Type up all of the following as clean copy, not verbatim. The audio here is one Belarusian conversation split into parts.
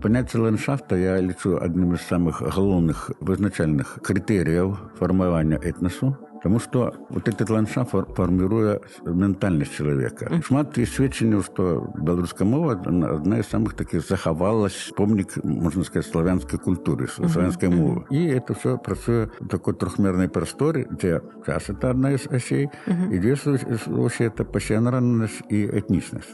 Понятие ландшафта я лічу одним из самых галоўных вызначальных критериев формирования этносу, потому что вот этот ландшафт формирует ментальность человека. Шмат есть сведчанняў, что белорусская мова одна из самых таких захавалась, помник, можно сказать, славянской культуры, славянской мовы. И это все працуе в такой трехмерной просторе, где час это одна из осей, и две осей это пассионарность и этничность.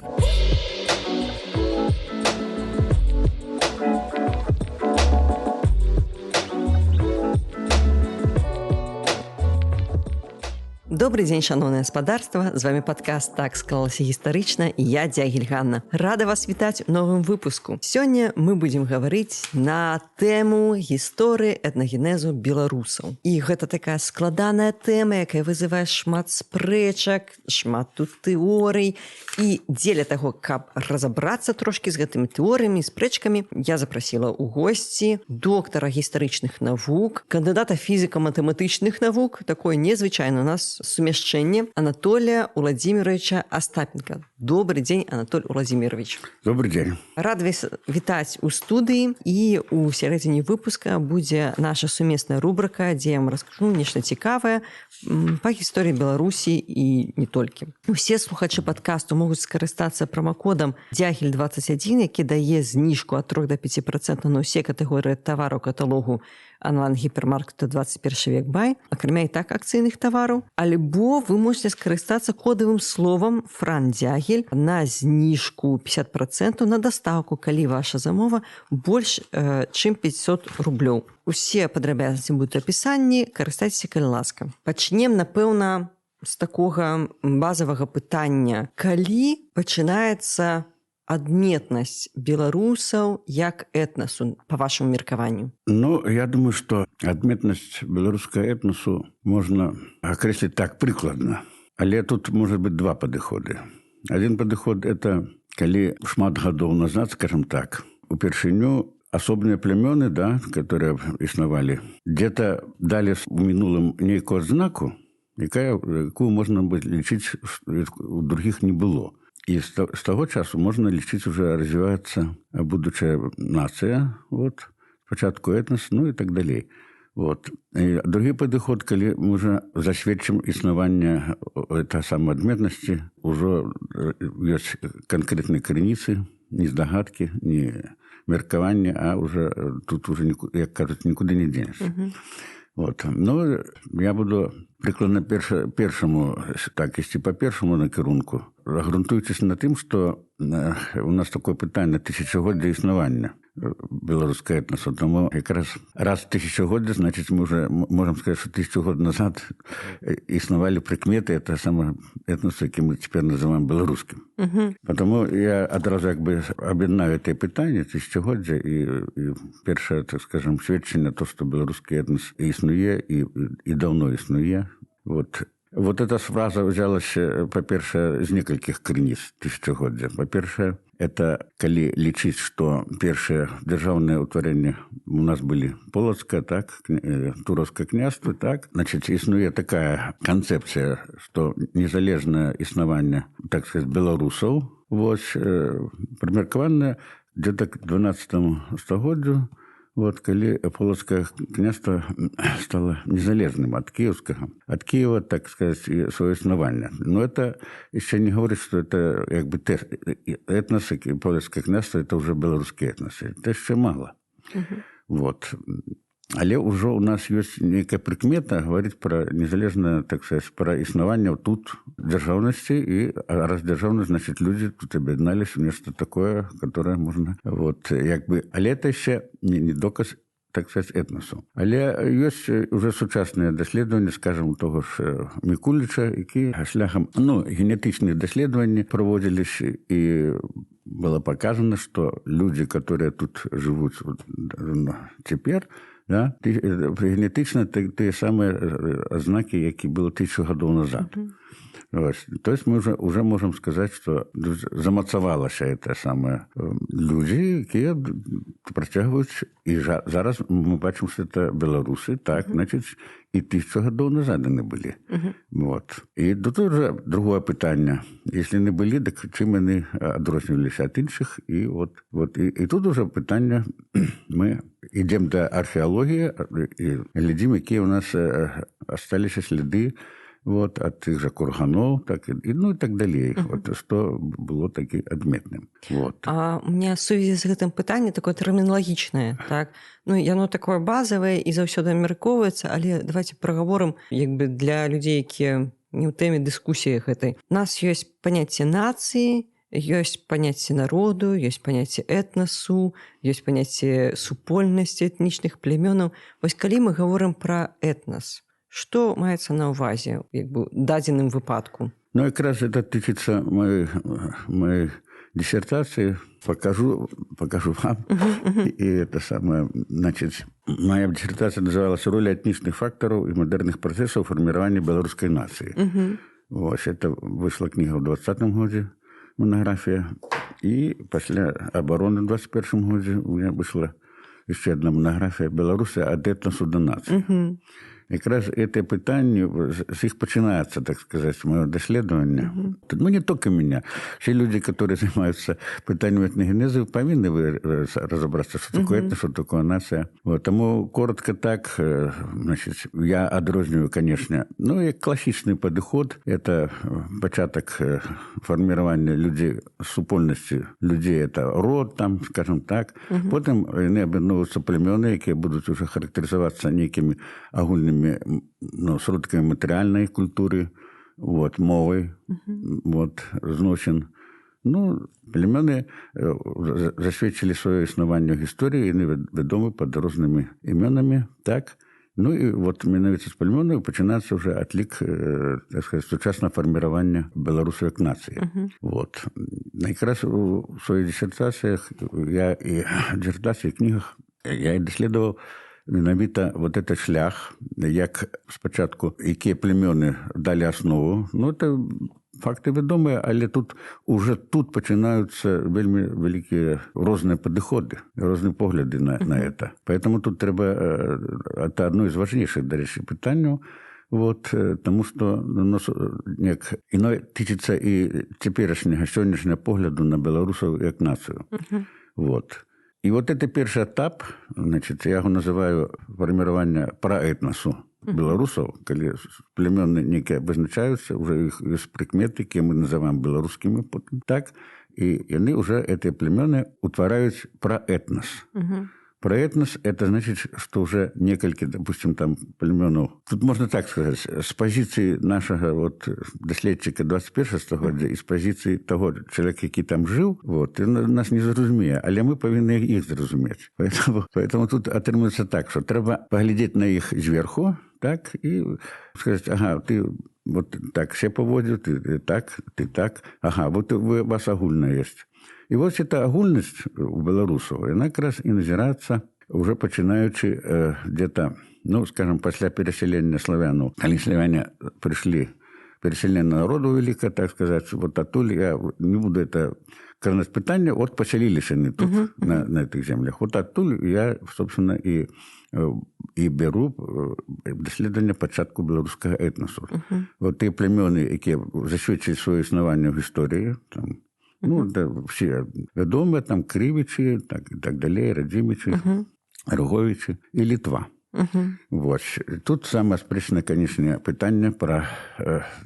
Добрый дзень, шановнае гаспадарства. З вами падкаст «Так склалася гістарычна» і я, Дзягіль Ганна. Рада вас вітаць у новым выпуску. Сёння мы будзем гаварыць на тэму гісторыі этнагенезу беларусаў. І гэта такая складаная тэма, якая вызывае шмат спрэчак, шмат тут тэорый. І дзеля таго, каб разабрацца трошкі з гэтымі тэорыямі, спрэчкамі, я запрасіла ў госці доктара гістарычных навук, кандыдата фізіка-матэматычных навук, такое незвычайна у нас сумяшчэнне Анатолия Владимировича Остапенко. Добрый день, Анатолий Владимирович. Добрый день. Рад вас вітаць у студыі, і у сярэдзіне выпуска будзе наша сумесная рубрика, дзе я вам раскажу нешта цікавае па гісторыі Беларусі і не толькі. Усе слухачы падкасту могуць скарыстацца промакодам Дзягіль21, які дае зніжку ад 3 до 5% на ўсе катэгорыі тавараў каталогу онлайн-гіпермаркету 21 век бай, акрамя і так акцыйных тавараў. Альбо вы можете скарыстацца кодавым словам «Фран Дзягіль» на зніжку 50% на дастаўку, калі ваша замова больш чым 500 рублёў. Усе падрабязнасці будуць у апісанні, карыстайцеся, калі ласка. Пачнем, напэўна, з такога базавага пытання. Калі пачынаецца адметнасць беларусаў як этнасу, по вашему меркаванню? Ну, я думаю, что адметнасць беларускага этносу можно окреслить так прыкладна. Але тут может быть два падыходы. Один падыход – это калі шмат гадоў назад, скажем так, упершыню асобныя племёны, да, которые існавалі, где-то далі у мінулым нейкую адзнаку, якую можна лічыць, у других не было. И с того часу можно лечить уже развивается будущая нация, вот, спочатку этнос, ну и так далее. Вот. И другой подход, когда мы уже засведчим існаванне этой самой адметности, уже есть конкретные крыніцы, не здагадки, не меркаванне, а уже тут уже, как кажут, никуда не денешься. Вот. Но я буду прикладно першому, так, ісці по першому накірунку, грунтуючись на тым, что у нас такое пытанне тысячагоддзя існавання беларускага этносу. Тому якраз раз тысячагоддзя, значит, мы уже можем сказать, что 1000 год назад існавалі прикметы это самое этносу, які мы теперь называем беларускім. Потому я одразу как бы об'яднаю это пытанне тысячагоддзя и першае, так скажем, сведчанне то, что беларускі этнос існуе и давно існуе. Вот эта фраза взялась, по-перше, з некалькіх крыніц тысячагоддзя. По-перше, это калі лічыць, что першае дзяржаўнае ўтварэнне у нас были Полацкае, так, Туровское княства, так. Значит, існуе такая концепция, что незалежнае існаванне, так сказать, беларусаў, вот, прымеркаванае где-то к 12 стагоддзю, вот, калі Полацкае княства стало незалежным от Киевского. От Киева, так сказать, и свое основание. Но это еще не говорит, что это как бы этнос, Полацкае княство, это уже белорусские этносы. Это еще мало. Вот. Але уже у нас есть некая прикмета говорить про незалежное, так сказать, про існаванне тут державности, и раз державность, значит, люди тут объединались в нечто такое, которое можно, вот, как бы, але это еще не доказ, так сказать, этносу. Але есть уже сучасныя даследаванні, скажем, того ж Мікуліча, які шляхам, генетычных даследаванні проводились, и было показано, что люди, которые тут живут теперь, да, генетычна тыя самыя азнакі, які было 1000 гадоў назад. То есть мы уже можем сказать, что замацавалася это самое люди, якія працягваюць, і зараз мы бачым, что это беларусы, так, значит, і 1000 гадоў назад яны былі. Вот. І тут уже другое пытанне. Если не былі, так чым яны адрозніваліся ад іншых? І тут уже пытанне, мы ідзем да археалогіі і глядзім, якія у нас осталіся следы от тых же курганоў, так, і так далей, што было такі адметным. А у меня в сувязі з гэтым пытанне такое тэрміналагічнае, так? Яно такое базавае і заўсёды абмяркоўваецца, але давайте прагаворым для людзей, якія не ў тэме дыскусіі гэтай. У нас ёсць паняцце нацыі, ёсць паняцце народу, ёсць паняцце этнасу, ёсць паняцце супольнасці этнічных племёнаў. Вось калі мы гаворым пра этнас, што маецца на ўвазе дадзеным выпадку? Якраз это тычыцца моей диссертации. Покажу вам. И это самое, значит, моя диссертация называлась «Роль этничных факторов и модерных процессов формирования белорусской нации». Это вышла книга в 2020 году, монография. И после обороны в 2021 году у меня вышла еще одна монография «Белоруссия от этносу до нации». Якраз это пытанне, с их начинается, так сказать, мое доследование. Не только меня. Все люди, которые занимаются пытанием этногенеза, повинны разобраться, что такое этнос, что такое нация. Тому коротко так, значит, я адрозниваю, конечно, и классичный подход – это початок формирования людей, супольности людей, это род, там, скажем так. Потом они объединяются племена, которые будут уже характеризоваться некими огульными сродками материальной культуры, мовой, зносин. Племёны засведчили свое існування в історії і невідомі під різними іменами, так. І менавіта з племёнаў пачынаецца уже адлік, так сказать, сучаснага фарміравання беларусаў як нацыі. Якраз у сваіх диссертациях і книгах я і даследаваў менавіта этот шлях, як спачатку, якія племёны далі аснову. Это факты вядомыя, але тут пачынаюцца вельмі вялікія розныя падыходы, розныя погляды на это. Поэтому тут трэба, это одно из важнейшых, дарэчы, пытанняў, тому што іно тычыцца і цяперашняга сённяшняга погляду на беларусаў як нацыю. И это первый этап, значит, я его называю формирование праэтносу белорусов, когда племёны некие обозначаются, уже их есть прикметы, которые мы называем белорусскими, так, и они уже, эти племёны, утваряют праэтнос. Праэтнос – это значит, что уже несколько, допустим, там племёнов. Тут можно так сказать, с позиции нашего доследчика 21 столетия и с позиции того человека, который там жил, нас не зразумее, але мы повинны их зразуметь. Поэтому тут атрымуецца так, что треба поглядеть на их сверху, так, и сказать, ага, ты так все поводят, ты так, ага, у вас агульное есть. И эта агульность у белорусов, она как раз и назираецца уже пачынаючы где-то, скажем, после переселения славянов. Когда славяне пришли, переселение народу великое, так сказать, оттуда я не буду это коронать питание, поселились они тут, на этих землях. Оттуда я, собственно, и беру дослідження початку белорусского этносу. Те племёны, які засвідчили своє існування в історії, там, все відомі, там Кривичі, так далі, Радзімічі, Роговичі і Литва. Тут самое спрэчнае, конечно, пытанне про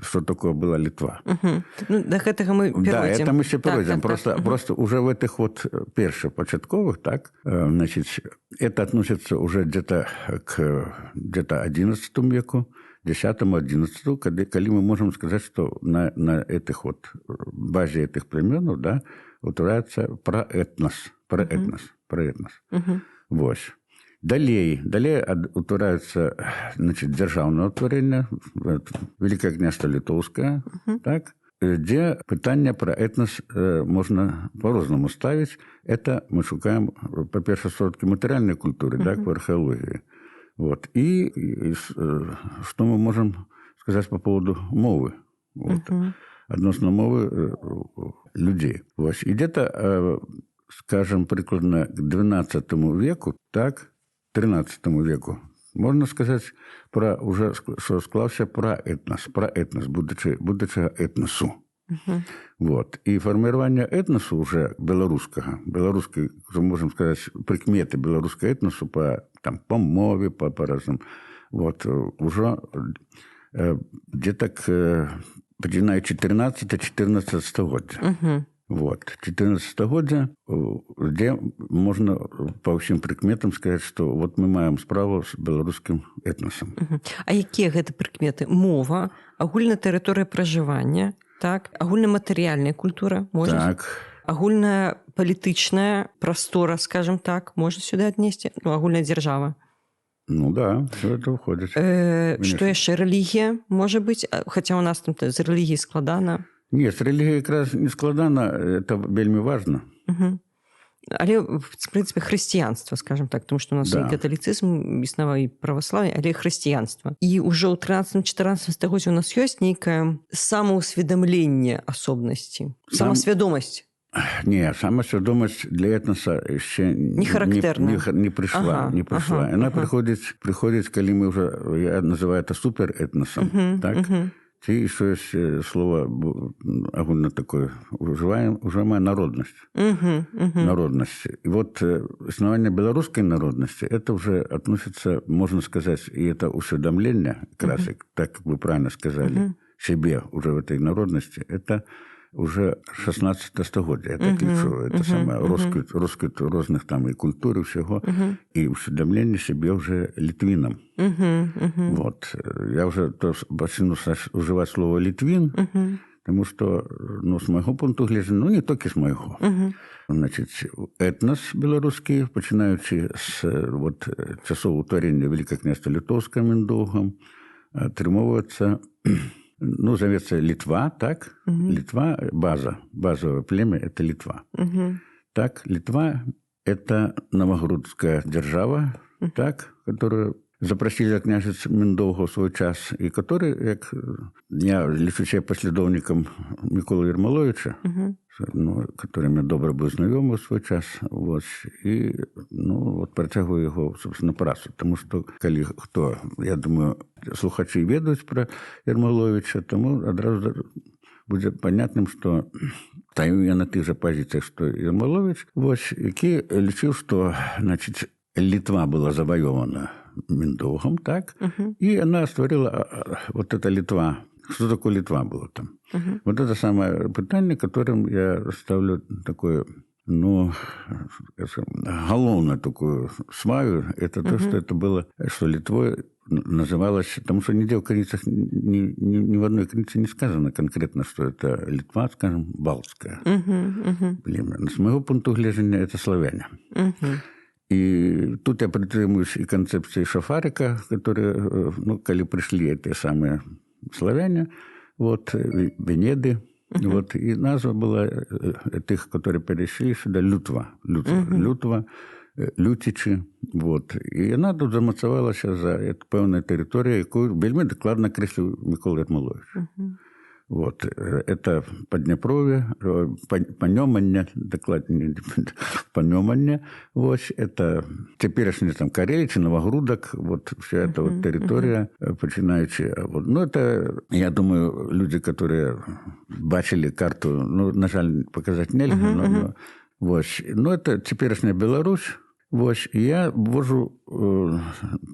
что такое была Литва. До гэтага мы перейдем. Да, это мы еще перейдем. Просто уже в этих першопочатковых, так, значит, это относится уже где-то к 11 веку, 10-11, когда мы можем сказать, что на этих базе этих племен, да, утвораецца праэтнос. Далей утвораецца, значит, дзяржаўнае ўтварэнне, Великое княжество Литовское, так, где пытание про этнос можно по-разному ставить. Это мы шукаем, по-перше, сродки материальной культуры, так, в археологии. И что мы можем сказать по поводу мовы? Вот. Адносна мовы людзей. Вось. І где-то, скажем, прыкладна к 12 веку, так, 13 веку, можна сказаць пра уже, што склаўся пра этнас будучага этнасу. Вот. І фарміраванне этнасу уже беларускай, можем сказаць, прыкметы беларускага этнасу по мове, по разным. Вот. Уже где-то пачынаючы 13-14 стагоддзя. Вот. 14 стагоддзя, где можно по ўсім прыкметам сказаць, што вот мы маем справу з беларускім этнасам. А якія гэта прыкметы? Мова, агульная тэрыторыя пражывання, так, агульнаматэрыяльная культура, можна? Так. Агульная палітычная прастора, скажем так, можна сюды аднесці? Ну, агульная дзяржава. Ну да, все это уходит. Што яшчэ? Рэлігія, можа быць? Хаця у нас там з рэлігіяй складана. Не, з рэлігіяй якраз не складана, это вельмі важна. Але, в прынцыпе, хрысціянства, скажем так, тому што у нас і каталіцызм існаваў, і праваслаўе, але хрысціянства. І ўжо ў 13-14 стагоддзі у нас ёсць нейкае самаўсведамленне асобнасці, самасвядомасць. Не, самасвядомасць для этнаса яшчэ не прыйшла. Яна прыходзіць, калі мы ўжо, я называю это суперэтнасам, так? Ці еще есть слово агульно такое, уживаемая народность. Народность. И вот основание белорусской народности, это уже относится, можно сказать, и это усведомление, как раз, так как вы правильно сказали, себе уже в этой народности, это уже 16 стагоддзя, я так лічу. Это самое росквіт розных там и культур, и всего, и усведомление себе уже литвином. Вот. Я уже начну уживать слово «литвин», потому что, ну, с моего пункту гледжання, ну, не только с моего. Значит, этнос белорусский, починаючи с вот, часов утворения Великого княжества Литовского Миндовгом, атрымоўваецца, ну, зовется Литва, так? Литва, базовое племя – это Литва. Так, Литва – это новогрудская держава, так, которую запросили княжец Миндовга в свой час, и который, как я лічу себе послідовником Миколы Ермоловича, ну, которым я добре був знайомий в свой час, вот, і, ну, вот, працягваю його, собственно, працу, тому що, коли хто, я думаю, слухачі ведаюць про Ермоловича, тому одразу буде понятним, що стаю я на тих же позиціях, що Ермолович, вот, який лічив, що, значить, Литва была завоевана Миндовгом, так? И она створила вот эта Литва. Что такое Литва было там? Вот это самое питание, которым я ставлю такое, ну, головную такую сваю, это то, что это было, что Литвой называлось, потому что нигде в корицах, ни в одной корице не сказано конкретно, что это Литва, скажем, балтская племя. С моего пункта гледжання это славяне. И тут я придерживаюсь и концепции Шафарика, которые, ну, когда пришли эти самые славяне, вот, Венеды, вот, и назва была этих, которые перешли сюда, Лютва, Лютичи, вот. И она тут замацавалася за эту певную территорию, яку вельми докладно креслив Микола Ермолович. Вот. Это Поднепровье, Понемання, докладнее, Понемання, вот. Это теперешний там Карелич, Новогрудок, вот вся эта вот территория, починаючи. Вот. Ну, это, я думаю, люди, которые бачили карту, ну, на жаль, показать нельзя, но вот. Ну, это теперешняя Беларусь, вот. И я ввожу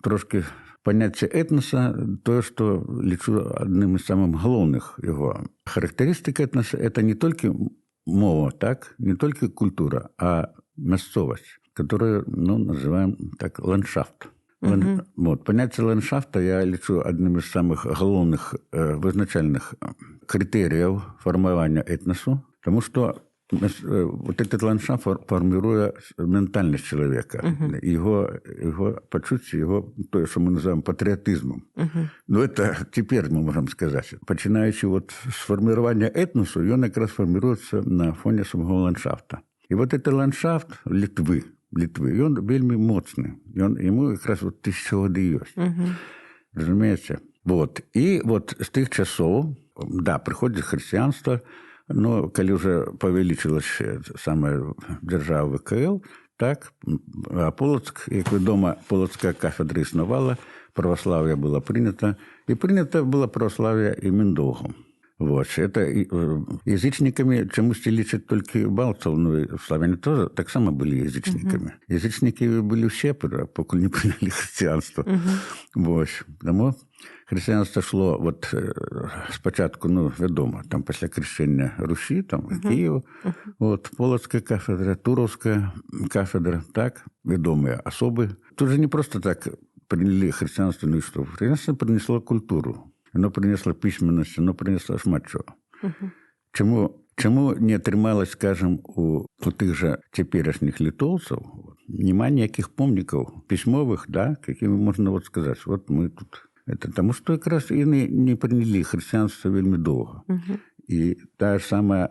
трошки понятие этноса, то, что лічу одним из самых главных его. Характеристика этноса – это не только мова, так, не только культура, а мясцовость, которую, ну, называем так ландшафт. Вот. Понятие ландшафта я лічу одним из самых главных вызначальных критериев формирования этносу, потому что вот этот ландшафт формирует ментальность человека, его почувствие, его, то, что мы называем патриотизмом. Но это теперь мы можем сказать. Починаючи вот с формирования этноса, он как раз формируется на фоне самого ландшафта. И вот этот ландшафт Литвы, и он вельми моцный. Ему как раз вот 1000 годы есть. Разумеете? Вот. И вот с тех часов да, приходит христианство, но калі уже павялічылась самая дзяржава ВКЛ, так, а Полацк, як вядома, полацкая кафедра існавала, православие было принято, и принято было православие и Миндовгу. Вот. Это язычниками чамусьці лічаць толькі балцаў, ну и славяне тоже так само были язычниками. Язычники были все, покуль не приняли христианство. Вот. Тому христианство шло вот спочатку, ну, вядома, там пасля крещення Русі, там Києва, вот, Полацкая кафедра, Туровская кафедра, так, вядомые особы. Тут же не просто так приняли христианство, ну и что? Христианство принесло культуру. Оно принесло письменность, оно принесло шмат чого. Чому не атрымалось, скажем, у тых же цяперашніх літоўцаў няма ніякіх помнікаў пісьмовых, да, какими можно вот сказать, вот мы тут. Это потому, что как раз яны не приняли христианство вельмі доўга. И та же самая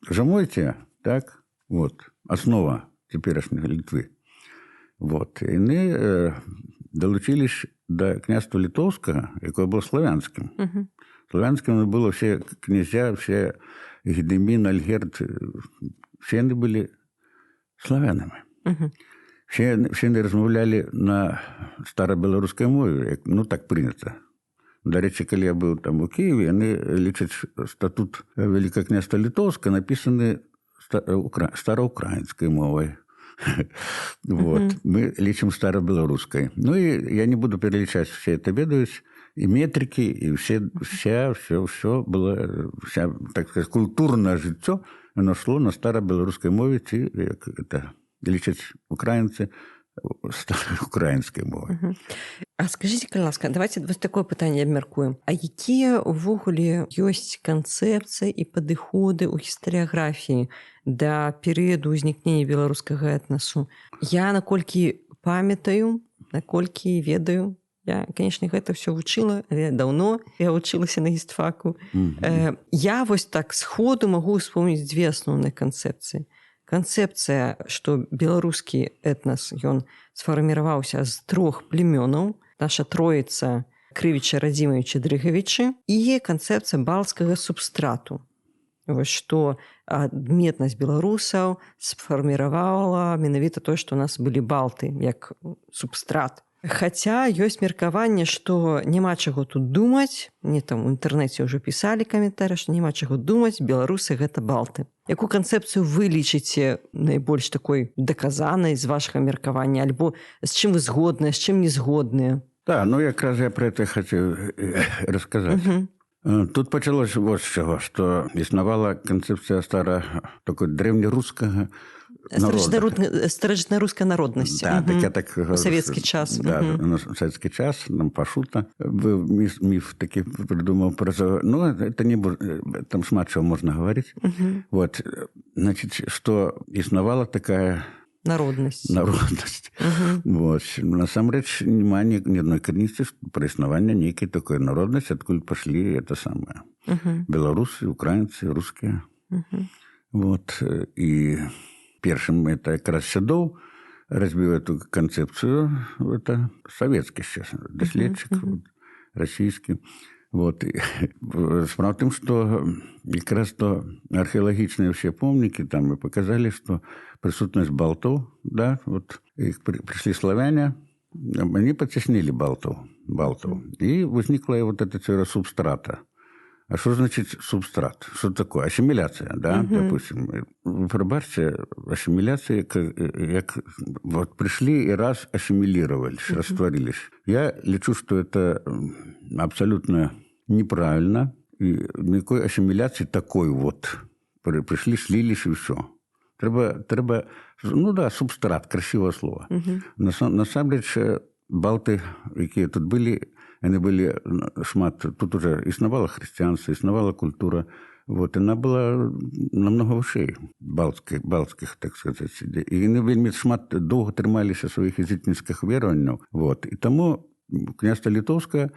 Жамойця, так, вот, основа цяперашняга Літвы. Вот, яны долучились до княства Литовского, якое было славянским. Славянским было все князья, все Гедемин, Альгерд, все они были славянами. Все они размовляли на старобелорусской мове, ну так принято. До речі, коли я был там у Киеве, они лічать статут Великого княства Литовского, написанный староукраинской мовой. Вот. Мы лечим старобелорусской. Ну и я не буду переличать, все это ведают, и метрики, и все было, вся, так сказать, культурное жыццё, оно шло на старобелорусской мове, ці, як это, лічаць украинцы староукраинской мовой. А скажите, ласка, давайте вот такое пытанне абмяркуем. А якія ўвогуле ёсць канцэпцыі і падыходы ў гістарыяграфіі да перыяду ўзнікнення беларускага этнасу? Я, наколькі памятаю, наколькі ведаю, я, конечно, гэта все вучыла, але даўно я вучылася на гістфаку. Я вось так сходу магу успомніць две асноўныя канцэпцыі. Канцэпцыя, што беларускі этнас, ён сфарміраваўся з 3 племёнаў, наша троіца Крывіча, Радзімавічы, Дрыгавічы, і канцэпцыя балцкага субстрату. Вось што адметнасць беларусаў сфарміравала менавіта тое, што у нас былі балты, як субстрат. Хаця ёсць меркаванне, што няма чаго тут думаць, мне там у інтэрнэце ўжо пісалі каментары, што няма чаго думаць, беларусы гэта балты. Якую канцэпцыю вы лічыце найбольш такой даказанай з вашага меркавання, альбо з чым вы згодныя, з чым не згодныя? Да, ну якраз я про это хочу рассказать. Тут пачалось вот з чаго, што існавала канцэпцыя такой древнерускага старажытнарускай народнасці. Да, так я так говорю. У савецкі час. Да, у савецкі час, нам Пашута міф такі придумал про... Ну, это не... Там шмат чего можно говорить. Вот, значит, что існавала такая... Народнасць. Вот. Насамрэч, няма ни одной крыніцы про існаванне нейкай такой народнасці, адкуль пошли это самое. Белорусы, украинцы, русские. Вот. И першым это как раз Сядоў разбил эту концепцию. Это советский сейчас доследчик, российский. Вот. Справа в том, что как раз то археологичные все помники там и показали, что присутность балтов, да, вот их пришли славяне, они потеснили балтов. И возникла вот эта теория субстрата. А что значит субстрат? Что такое? Ассимиляция, да, допустим. Вы пробачьте, ассимиляция, как вот пришли и раз ассимилировались, растворились. Я лечу, что это абсолютно неправильно. И никакой ассимиляции такой вот. Пришли, слились и все. Треба, ну да, субстрат, красивое слово. Насамрэч, балты, якія тут были, они были шмат, тут уже існавала христианство, існавала культура, вот, она была намного вышэй балтских, так сказать. И они вельмі шмат доўга трымаліся сваіх язычніцкіх вераванняў, вот. И тому княства Литовское,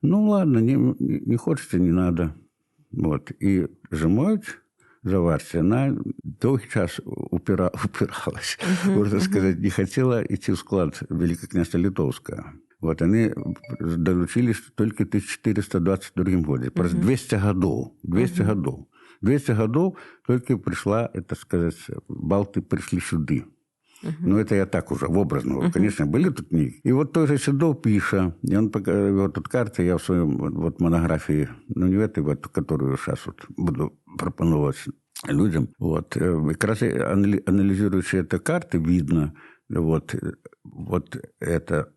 ну ладно, не хочется, не надо, вот. И Жамойць, Заварця, она долгий час упиралась, можно сказать, не хотела идти в склад Великого княства Литовского. Вот они долучились только в 1422 году. Праз 200 годов. 200 годов. 200 годов только пришла, это сказать, балты пришли сюда. Ну, это я так уже, в образно. Конечно, были тут книги. И вот той же Седов пишет, и он вот тут карты, я в своем вот монографии, ну, не в этой, вот, которую сейчас вот буду пропоновать людям, вот, как раз анализирующие эти карты, видно, вот это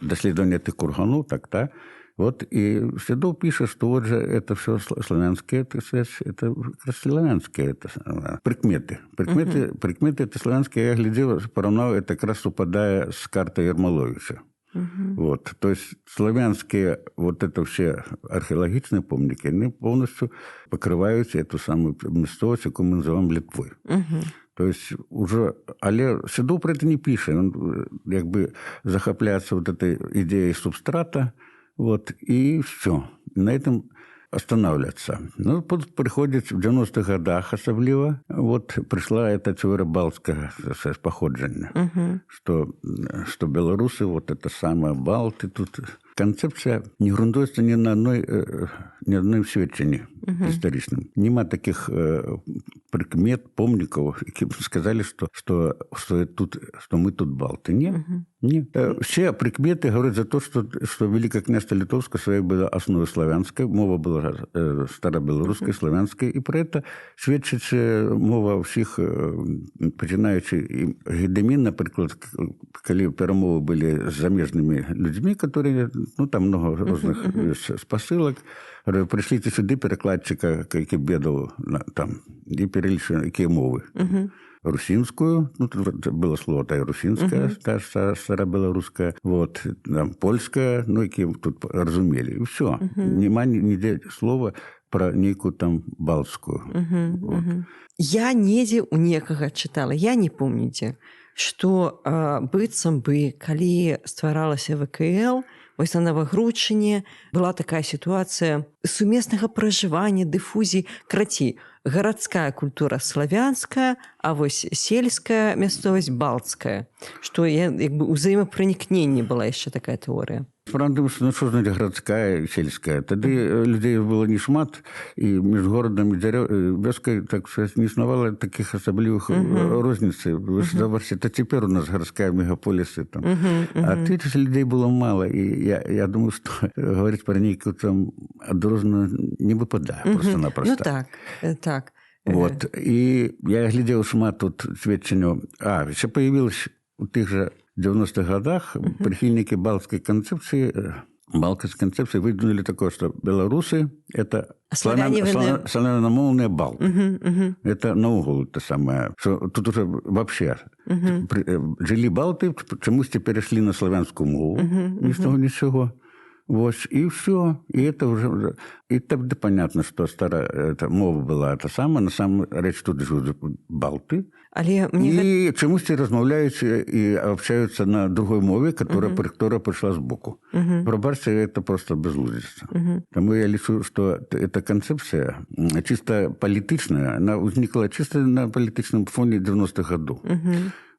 доследование этих курганов, так-то. Вот, и Седов пишет, что вот же это все славянские, это славянские это, прикметы. Прикметы это славянские, я глядел, поравнал, это как раз совпадая с картой Ермоловича. Вот, то есть славянские вот это все археологичные помники, они полностью покрывают эту самую местность, яку мы называем Литвой. То есть уже, але Седов про это не пишет, он как бы захопляется вот этой идеей субстрата, вот, и все. На этом останавливаться. Ну, тут приходит в 90-х годах особливо, вот пришла эта теория Балтского походження, что белорусы, вот это самое Балты, тут концепция не грунтуется ни на одной сведченні историчном. Нема таких прикмет, помников, которые сказали, что мы тут Балты. Нет. Нет. Все прикметы говорят за то, что Великое княжество Литовское своей было основой славянской, мова была старобелорусской, славянской, и про это свідчить мова всіх, починаючи Гедемін, наприклад, коли перемови були з заміжними людьми, які, ну, там много різних спосилок, пришлите сюди перекладчика, який бідав там, і перелічили, які мови. Русинскую, ну, тут было слово та русинская, та старобелорусская, вот, там, польская, ну, які тут разумели. И все. Нема нигде слова про некую там балтскую. Вот. Я недзе у некага чытала, я не помніце, што быццам бы, калі стваралася ВКЛ, вось на Навагрудчыне была такая сітуацыя сумеснага пражывання, дыфузіі, крацей, гарадская культура славянская, а вось сельская мясцовасць балтская, што як бы ўзаемапранікненне была яшчэ такая тэорыя. Правда, ну, что значит городская, сельская? Тогда людей было не шмат, и между городом и вёскай, так сказать, не існувало таких особливых розниц. Вы же заварите, это теперь у нас городская мегаполисы там. А тут людей было мало, и я думаю, что говорить про некую там отдрозно не выпадает просто-напросто. Ну так. Вот, и я глядел шмат тут сведченню. Еще появилось у тех же 90-х годах прихильники балтской концепции выдвинули такое, что белорусы – это славяномовные балты. Это наугол это самое. Что тут уже вообще жили балты, чомусь перешли на славянскую мову. Ни с того, ничего. Вот, и все. И это уже... И тогда понятно, что старая эта мова была та сама. На самом речь тут живут балты. И чомусь размовляют и общаются на другой мове, которая пришла сбоку. Пробачьте, это просто безлудица. Тому я лишу, что эта концепция чисто политичная, она возникла чисто на политичном фоне 90-х годов.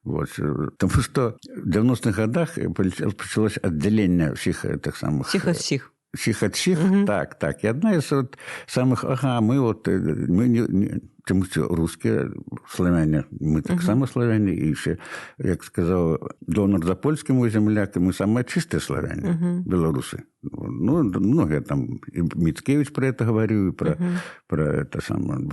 Вот. Потому что в 90-х годах началось отделение всех этих самых... Всех от всех. Всех от всех, так. И одна из вот самых... мы не чомусь русские, славяне, мы так само славяне, и еще, як сказал донор Запольский, земляк, мы самые чистые славяне, белорусы. Ну, многие там, и Мицкевич про это говорил, и про это самое.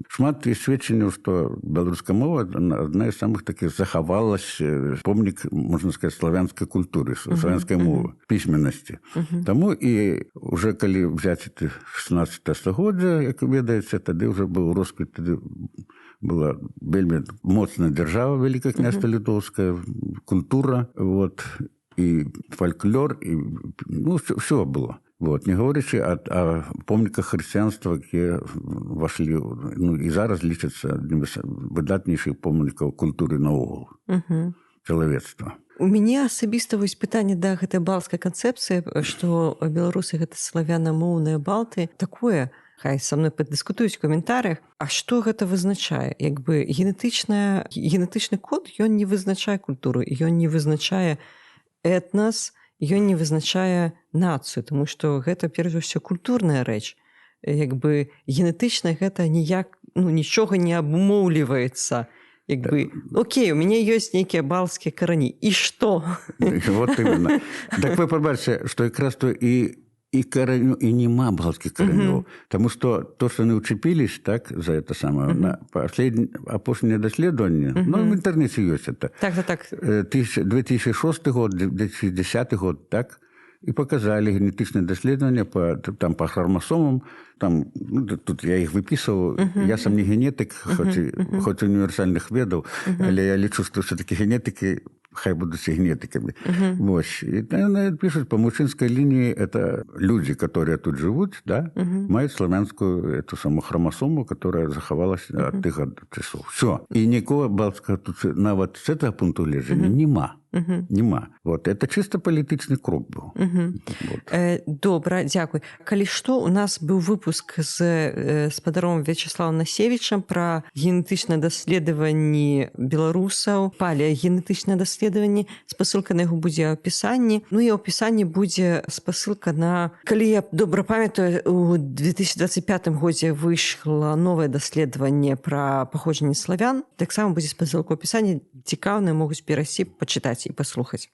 Шмат есть сведчення, что белорусская мова одна из самых таких заховалась, помник, можно сказать, славянской культуры, славянской мовы, письменности. Тому и уже, коли взять это 16 стагоддзя, як ведаеце, тогда уже был росквіт, была вельми моцная держава, Великое княжество Литовское, культура, вот, и фольклор, и, ну, все было. Вот, не говорячи о помниках християнства, які вошли, ну, і зараз лічаться одним з видатніших помників культури наогул, чалавецтва. У мяне асабіста вось пытанне да гэтай балцкай канцэпцыі, што беларусы гэта славянамоўныя балты, такое, хай са мной падыскутуюць у каментарыях, а што гэта вызначае? Як бы генетычны код, ён не вызначае культуру, ён не вызначае этнас ён не вызначае нацыю, тому што гэта перш за ўсё культурная рэч. Як бы генетычна гэта ніяк нічога не абумоўліваецца. Як бы, окей, у мяне ёсць нейкія балцкія карані. І што? Вот именно. Так вы побачите, что якраз то и короню, и нема балцких коронёў. Потому что то, что они учепились, так, за это самое, на опошнее доследование, ну, в интернете есть это. Так. 2006 год, 2010 год, так, и показали генетичные доследования по хромосомам. Там, тут я их выписывал. Я сам не генетик, хоть универсальных ведов, але я лічу, что все-таки генетики хай будут все генетиками. Вот. И пишут, по мужчинской линии это люди, которые тут живут, да, имеют славянскую эту самую хромосому, которая заховалась от их часов. Все. И никакого балтского тут нават с этого пункту гледжання нема. Нема. Вот. Это чисто політичний крок був. Вот. Добра, дзякуй. Калі што, у нас быў выпуск з спадаром Вячеславом Насевічам пра генетычнае даследаванні беларусаў, палеагенетычнае даследаванні. Спасылка на яго будзе ў апісанні. Ну і ў апісанні будзе спасылка на... Калі я добра памятаю, у 2025 годзе выйшла новае даследаванне пра паходжанне славян. Таксама будзе спасылка ў апісанні. Цікаўныя могуць перайсці, пачытаць і паслухаць.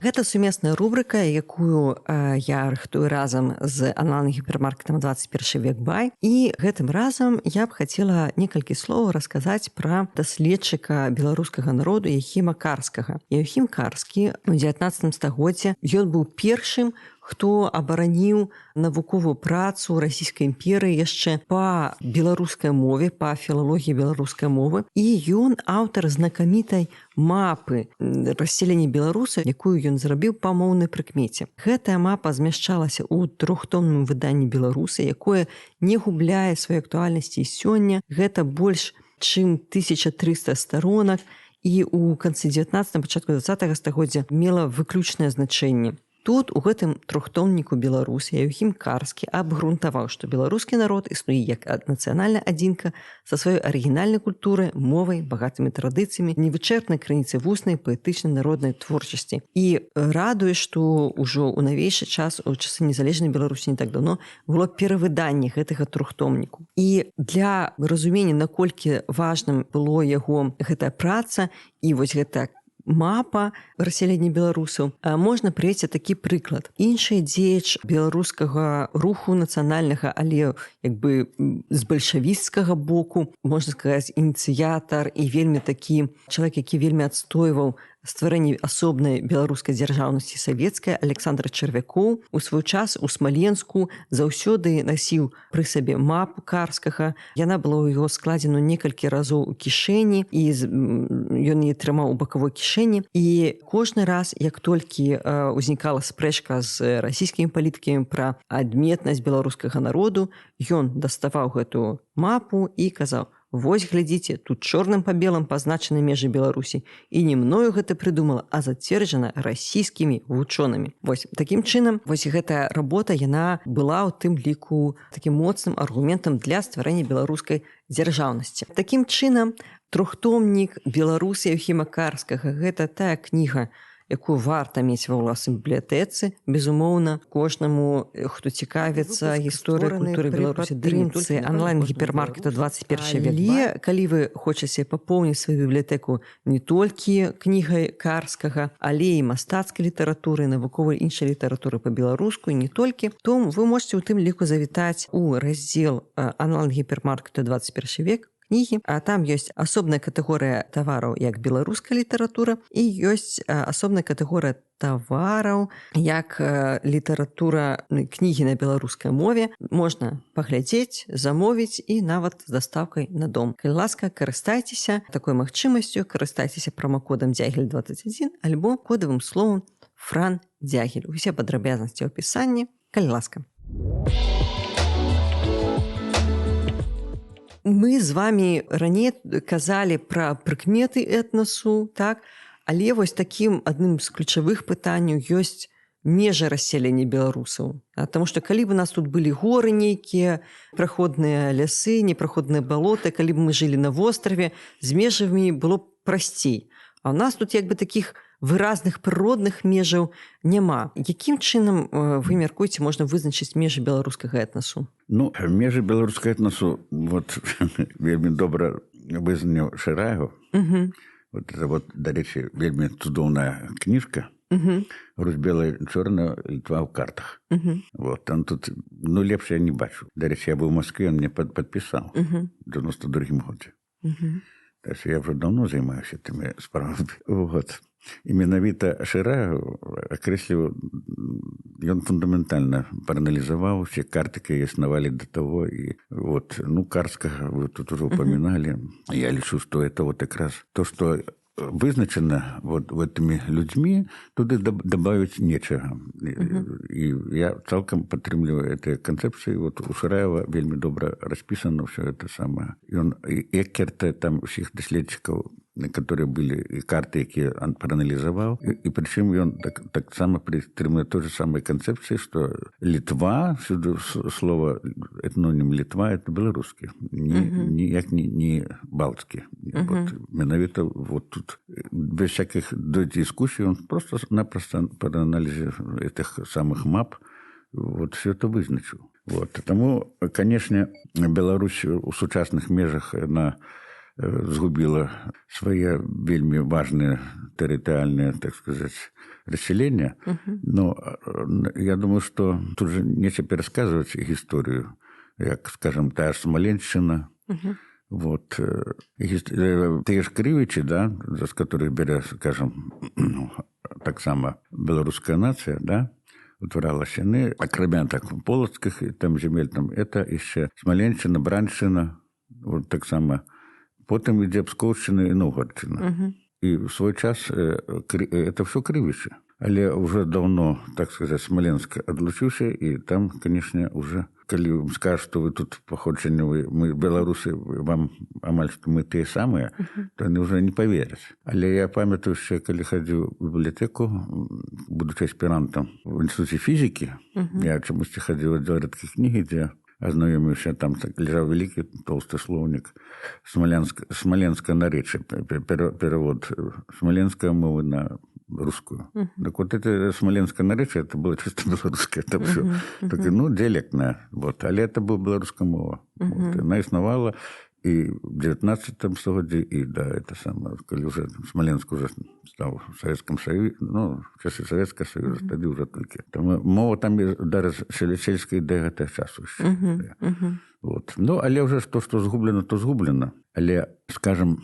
Гэта сумесная рубрыка, якую я рыхтую разам з онлайн-гіпермаркетам 21 век бай. І гэтым разам я б хацела некалькі слоў расказаць пра даследчыка беларускага народу Яхіма Карскага. Яхім Карскі у 19 стагоддзі ён быў першым, хто абараніў навуковую працу расійскай імперыі яшчэ па беларускай мове, па філалогіі беларускай мовы. І ён аўтар знакамітай мапы рассялення беларусаў, якую ён зрабіў па моўнай прыкмеце. Гэтая мапа змяшчалася ў трохтомным выданні «Беларусы», якое не губляе сваёй актуальнасці і сёння. Гэта больш чым 1300 сторонак і ў канцы 19-го, пачатку 20-го стагоддзя мела выключнае значэнне. Тут, у гэтым трохтомніку «Беларусы» Яхім Карскі абгрунтаваў, што беларускі народ існуе як нацыянальная адзінка са сваёй арыгінальнай культурай, мовай, багатымі традыцыямі, невычэрпнай крыніцай вуснай, паэтычнай народнай творчасці. І радуе, што ўжо ў навейшы час, у часы незалежнай Беларусі не так даўно, было перавыданне гэтага трохтомніку. І для разумення, наколькі важным было яго гэтая праца і вось гэта мапа рассялення беларусаў, можна прывесці такі прыклад. Іншы дзеяч беларускага руху нацыянальнага, але як бы з бальшавісцкага боку, можна сказаць, ініцыятар і вельмі такі чалавек, які вельмі адстойваў стварэнне асобнай беларускай дзяржаўнасці савецкай, Александр Чарвякоў у свой час у Смаленску заўсёды насіў пры сабе мапу Карскага. Яна была ў яго складзена некалькі разоў у кішэні, і ён яе трымаў у бакавой кішэні. І кожны раз, як толькі ўзнікала спрэчка з расійскімі палітыкамі пра адметнасць беларускага народу, ён даставаў гэту мапу і казаў: вось, глядзіце, тут чорным па белым пазначаны межы Беларусі. І не мною гэта прыдумала, а зацверджана расійскімі вучонымі. Вось, такім чынам, вось гэтая работа, яна была ў тым ліку такім моцным аргументам для стварэння беларускай дзяржаўнасці. Такім чынам, трохтомнік «Беларусы» Яхіма Карскага — гэта тая кніга, якую варта мець ва ўласнай бібліятэцы. Безумоўна, кожнаму, хто цікавіцца гісторыяй культуры Беларусі, дырынцы онлайн-гіпермаркета 21 век. Але калі вы хочаце папоўніць сваю бібліятэку не толькі кнігай Карскага, але і мастацкай літаратуры, навуковай іншай літаратуры па-беларуску, і не толькі, то вы можете ў тым ліку завітаць у раздзел онлайн-гіпермаркета 21 век кнігі, а там ёсць асобная катэгорыя тавараў як беларуская літаратура і ёсць асобная катэгорыя тавараў як літаратура, кнігі на беларускай мове. Можна паглядзець, замовіць і нават з дастаўкай на дом. Калі ласка, карыстайцеся такой магчымасцю, карыстайцеся прамакодам «Дзягель21» альбо кодавым словам «Фран Дзягель». Усе падрабязнасці ў апісанні, калі ласка. Мы з вами раней казалі пра прыкметы этнасу, так? Але вось такім адным з ключавых пытанняў ёсць межы рассялення беларусаў. Таму што калі б у нас тут былі горы нейкія, праходныя лясы, непраходныя балоты, калі б мы жылі на востраве, з межамі было б прасцей. А ў нас тут як бы такіх выразных прыродных межаў няма. Якім чынам, вы мяркуеце, можна вызначыць межы беларускага этнасу? Ну, межы беларускага этнасу вельмі добра вызнаняў Шыраеў. Вот это вот, дарэчы, вельмі цудоўная кніжка. Русь белая, чорная, Літва ў картах. Вот, там тут, лепш я не бачу. Дарэчы, я быў у Москве, он мне падпісаў у 92-м годзе. Так что я уже давно займаюся тымі справамі. Вот. І менавіта Шыраеў акрэсліў, ён фундаментальна прааналізаваў усе карты, якія існавалі да таго. І вот, Карскага вы тут уже упоминали. Я лічу, што это вот якраз то, што вызначана вот этими людьми, туды добавить нечага. И я цалкам падтрымліваю этой концепции. Вот у Шыраева вельмі добра расписано все это самое. И он Эккерта, там всех доследчиков, которые были, и карты, якія он проанализовал. И причем он так само прытрымлівае той же самой концепции, что Литва, сюда слово этноним Литва, это белорусский, не балтский. Вот, менавіта вот тут без всяких дискуссий, он просто-напросто по анализе этих самых мап вот все это вызначил. Вот. Тому, конечно, Беларусь у сучасных межах она згубила свои вельми важные территориальные, так сказать, расселения. Но я думаю, что тут же нечего пересказывать историю, как, скажем, та же Смоленщина. Вот. Те ж Кривичи, да, с которых берет, скажем, так само белорусская нация, да, утворалась, они, окромя так полоцких там земель, там, это еще Смоленщина, Бранщина, вот так само. Потом идет Псковщина и Новгородщина. И в свой час это все Кривичи. Але уже давно, так сказать, Смоленск отлучился, и там, конечно, уже, коли вам скажут, что вы тут походження, мы белорусы, вам амаль что мы те самые, то они уже не поверят. Але я памятаю, что коли ходил в библиотеку, будучи аспирантом в институте физики, я чомусь ходил в отдел редких книг, где ознайомився, там лежал великий толстый словник «Смоленское наречие», перевод смоленской мовы на русскую. Так вот это смоленское наречие, это было чисто белорусское, это все. Так, диалектное. Вот. Але это была белорусская мова. Вот. Она иснувала и в 19 столетии, и да, это самое, коли уже Смоленск уже стал в Советском Союзе, в часе Советского Союза, тогда уже только. Там мова там даже сельская до этого часу еще. Вот. Але уже что згублено, то згублено. Але, скажем,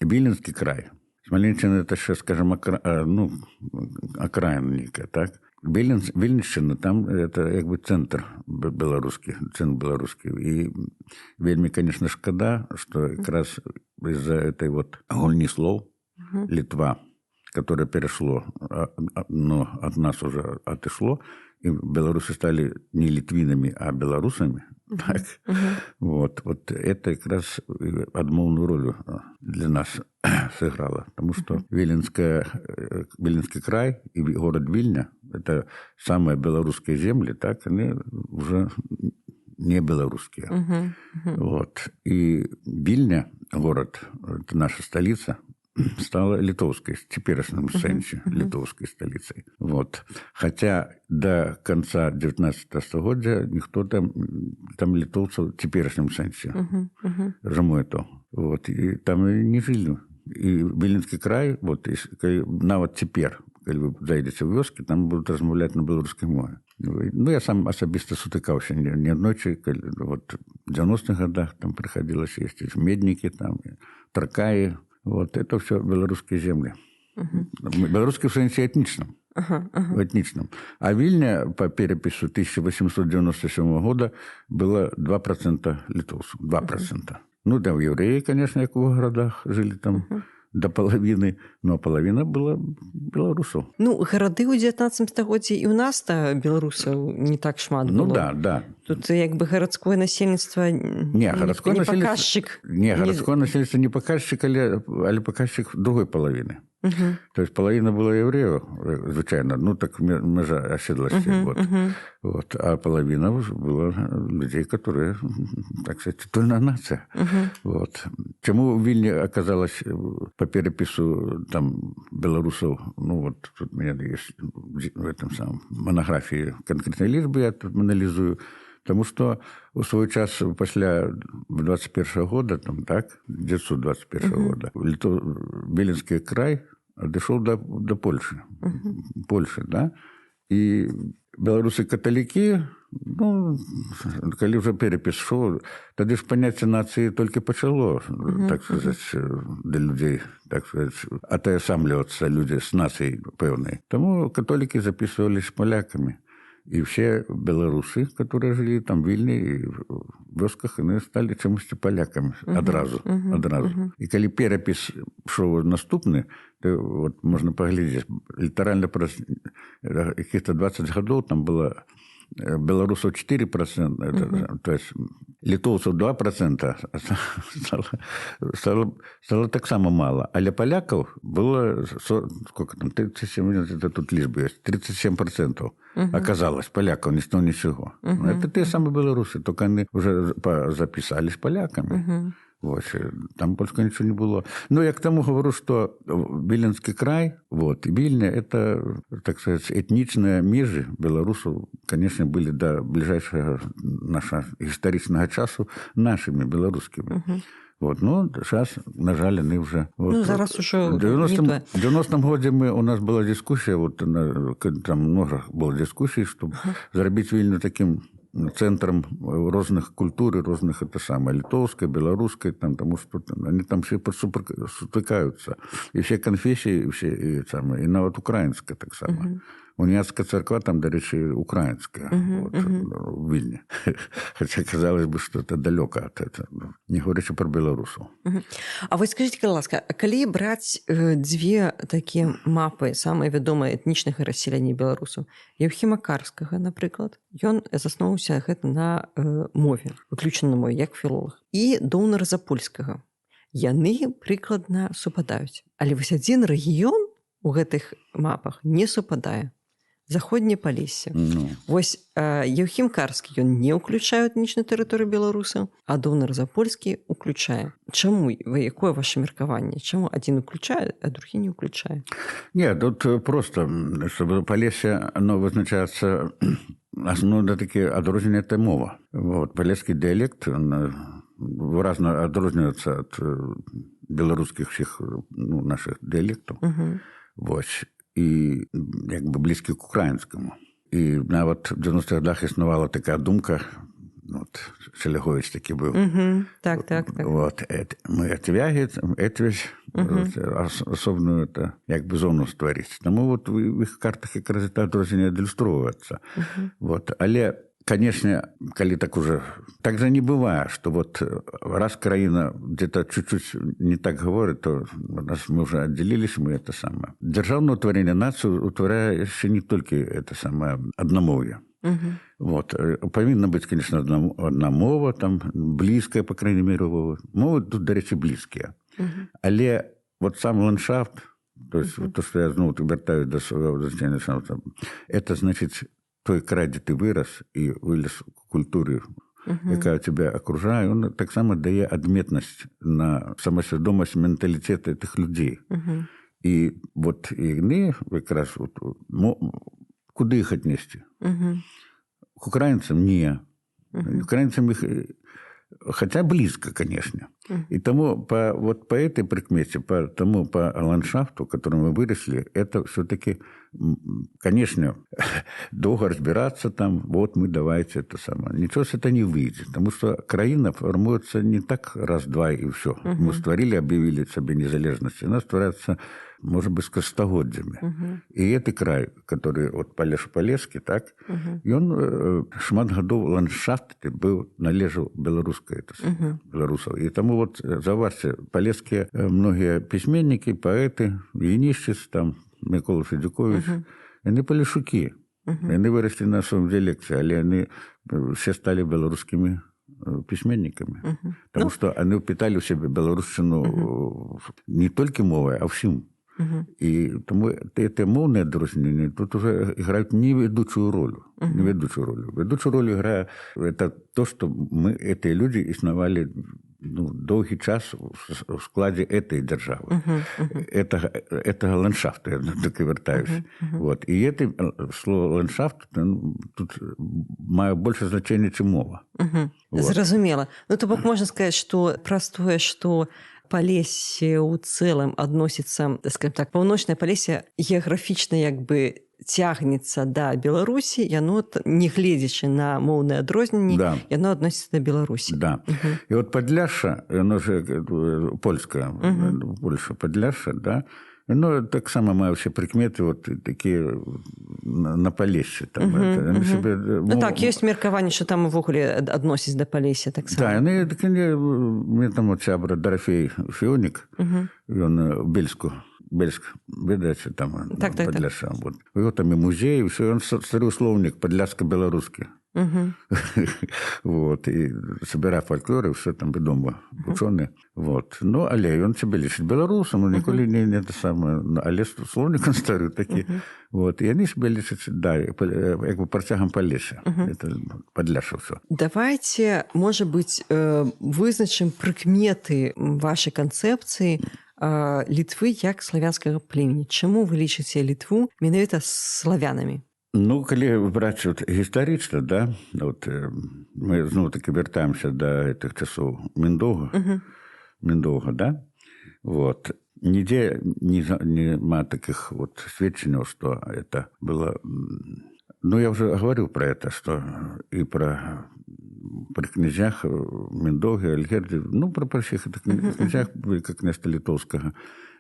Віленський край, Смоленщина, это еще, скажем, окраина некая, так? Вільниччина, там это как бы центр белорусский. И вельми, конечно, шкода, что как раз из-за этой вот гульни слов Литва, которое перешло, но от нас уже отошло, и белорусы стали не литвинами, а белорусами. Так? Вот это как раз адмоўную роль для нас сыграло. Потому что Віленский край и город Вильня – это самые белорусские земли, так, они уже не белорусские. Вот. И Вильня, город, это наша столица, стала литовской, в теперешнем сенсе, литовской столицей. Вот. Хотя до конца 19 столетия никто там литовцев в теперешнем сенсе, жамуето. Вот. И там и не жили. И Віленський край, вот, нават цяпер, калі вы зайдзеце ў вёскі, там будуць размаўляць на беларускай мове. Я сам асабіста сутыкаўся неаднойчы, вот, в 90-х годах там приходилось ездить медники, там, Таркаи. Вот это все белорусские земли. Белорусские в сенсе этничном. Этничном. А Вильня по перепису 1897 года было 2% литовцев. 2%. Да, в евреи, конечно, как в городах жили там до палавіны, но палавіна была беларусаў. Ну, гарады ў 19 стагоддзі і ў нас-то беларусаў не так шмат было. Ну да. Тут як бы гарадское насельніцтва не паказчык. Не, гарадское насельніцтва не паказчык, але паказчык другой палавіны. То есть половина была евреев, звычайно, ну так межа оседлости. Вот. А половина была людей, которые, так сказать, титульная нация. Вот. Чему в Вильне оказалось по перепису там белорусов, ну вот тут у меня есть в этом самом монографии конкретные лишбы, я тут анализую. Потому что у свой час пасля 21 года, там, так, 921 года, Віленскі край дошел до Польши. Польши, да? И белорусы-католики, ну, когда уже перепись шел, тогда же понятие нации только почало, так сказать, для людей, так сказать, отосамливаться люди с нацией певной. Тому католики записывались поляками. И все белорусы, которые жили там в Вильне и в вёсках, они стали чимось поляками одразу. И когда перепись шел наступный, то вот можно поглядеть, литерально каких-то 20 годов там было белорусов 4%, то есть литовцев 2%, стало так само мало. А для поляков было, сколько там, 37%, это тут лишь бы есть, 37% оказалось поляков, ни с того ничего. Это те самые белорусы, только они уже записались поляками. Вот. Там польского ничего не было. Но я к тому говорю, что Віленскі край, вот, и Вильня, это, так сказать, этничные межи белорусов, конечно, были до ближайшего нашего исторического часу нашими белорусскими. Вот, но сейчас, на жаль, они уже... Вот, ну, зараз уже... В 90-м году у нас была дискуссия, вот, там много было дискуссий, чтобы зарабить Вильню таким центром разных культур, разных это самое, литовской, белорусской, там, потому что они там все сутыкаются. И все конфессии, и все, и нават украинская так само. Уніяцкая церква там, до речі, українська в Вільні. Хоча казалось би, що це далеко від цього. Не говорячи про білорусів. А ви скажіть, будь ласка, коли брати дві такі мапи, самые вядомыя етнічнага рассялення беларусаў, Євхіма Карскага, наприклад, ён заснуўся гэта на мове, выключна на мове, як філолог, і Доўнара Запольскага. Яны прыкладна супадаюць. Але вось адзін рэгіён у гэтых мапах не супадае. Заходняе Палессе. Вось Євхім Карскі, ён не ўключае этнічную тэрыторыю беларусаў, а Доўнар Запольскі ўключае. Чаму? Якое ваше меркаванне? Чаму адзін уключае, а другі не ўключае? Нет, тут просто, чтобы Палессе, оно вызначается, основное такие адрозненне это мова. Вот, палесский диалект, он выразно адрознивается от белорусских всех наших диалектов. Вот. І якби близькі к українському. І навіть в 90-х годах існувала така думка, от Шелегович такий був. Так. От, ми етвяги, етвязь, особливо это, якби зону створити. Тому от в їх картах якраз це відрознення ілюстровується. Вот. Але конечно, коли так уже... Так же не бывает, что вот раз краина где-то чуть-чуть не так говорит, то нас мы уже отделились, мы это самое. Державное утворение нации утворяет еще не только это самое одномовие. Вот. Повинна быть, конечно, одна мова, там, близкая, по крайней мере, мовы тут, до речі, близкие. Але вот сам ландшафт, то есть то, что я вертаю до своего значения, это значит... той край, де ти вирос і виліз в культурі, яка тебе окружає, він так само дає адметність на самосвідомість менталітету тих людей. І от вони якраз, куди їх віднести? К українцям? Ні. Українцям їх... Хотя близко, конечно. И тому по этой прикмете, по ландшафту, в котором мы выросли, это все-таки, конечно, долго разбираться там, вот мы давайте это самое. Ничего с этого не выйдет, потому что краина формуется не так раз-два и все. Мы створили, объявили себе незалежность, она створяется, может быть, скостогоддзями. И этот край, который вот Палеш-Палескі, так, и он шмат годов ландшафт был, належал белорусской, это белорусов. И тому вот, заўважце, палескія многія пісьменнікі, паэты, Енішчыц, там, Мікола Федзюковіч, яны палешукі. Яны выраслі на сваім дыялекце, але яны все сталі беларускімі пісьменнікамі. Таму што яны ўпіталі ў сябе беларушчыну не толькі мовай, а ўсім. І тому эти моўныя адрозненні тут уже играют неведучую роль. Ведучую роль играет это то, что мы, эти люди, існавалі долгий час в складе этой державы, этого ландшафта, я так и вертаюсь. Вот. И это слово ландшафт тут мае больше значения, чем мова. Вот. Зразумела. Ну, то бок можна сказаць, што простое, што Палессе ў цэлым адносіцца, скажем так, паўночнае Палессе геаграфічна як бы цягнецца да Беларусі, яно, не гледзячы на моўныя адрозненні, яно адносіцца да Беларусі. Да. І от Падляшша, яно же польская, Польша, Падляшша, да, яно таксама мае ўсе прыкметы вот такія на Палессі. Ну так, ёсць меркаванне, што там увогуле адносіць да Палесся таксама. Да, яны, мне там от сябра Дарафей Фіонік, ён Бельск, ведаеце, там Падляшша. Вот. У яго там і музей, ўсё, ён стварыў слоўнік падляшска-беларускі. Вот, і собирае фольклор, і все там вядома, вучоны. Вот. Ну, але ён сябе лічыць беларусам, ніколі не те самае, але слоўнік ён стварыў такі. Вот, і яны сябе лічаць, да, як бы працягам Палесся. Это Падляшша ўсё. Давайте, можа быць, вызначым прыкметы вашай канцэпцыі Літвы як славянскага племені. Чаму вы лічыце Літву менавіта славянамі? Ну, калі браць вот, гістарычна, да, вот, мы зноў-таки вяртаемся да гэтых часоў Міндоўга, да, вот, нідзе нема таких вот сведчанняў, што это было... Ну, я уже говорил про это, что и про князях Міндоўгі, Альгерды, ну, про всех этих князях, как князя Літоўскага,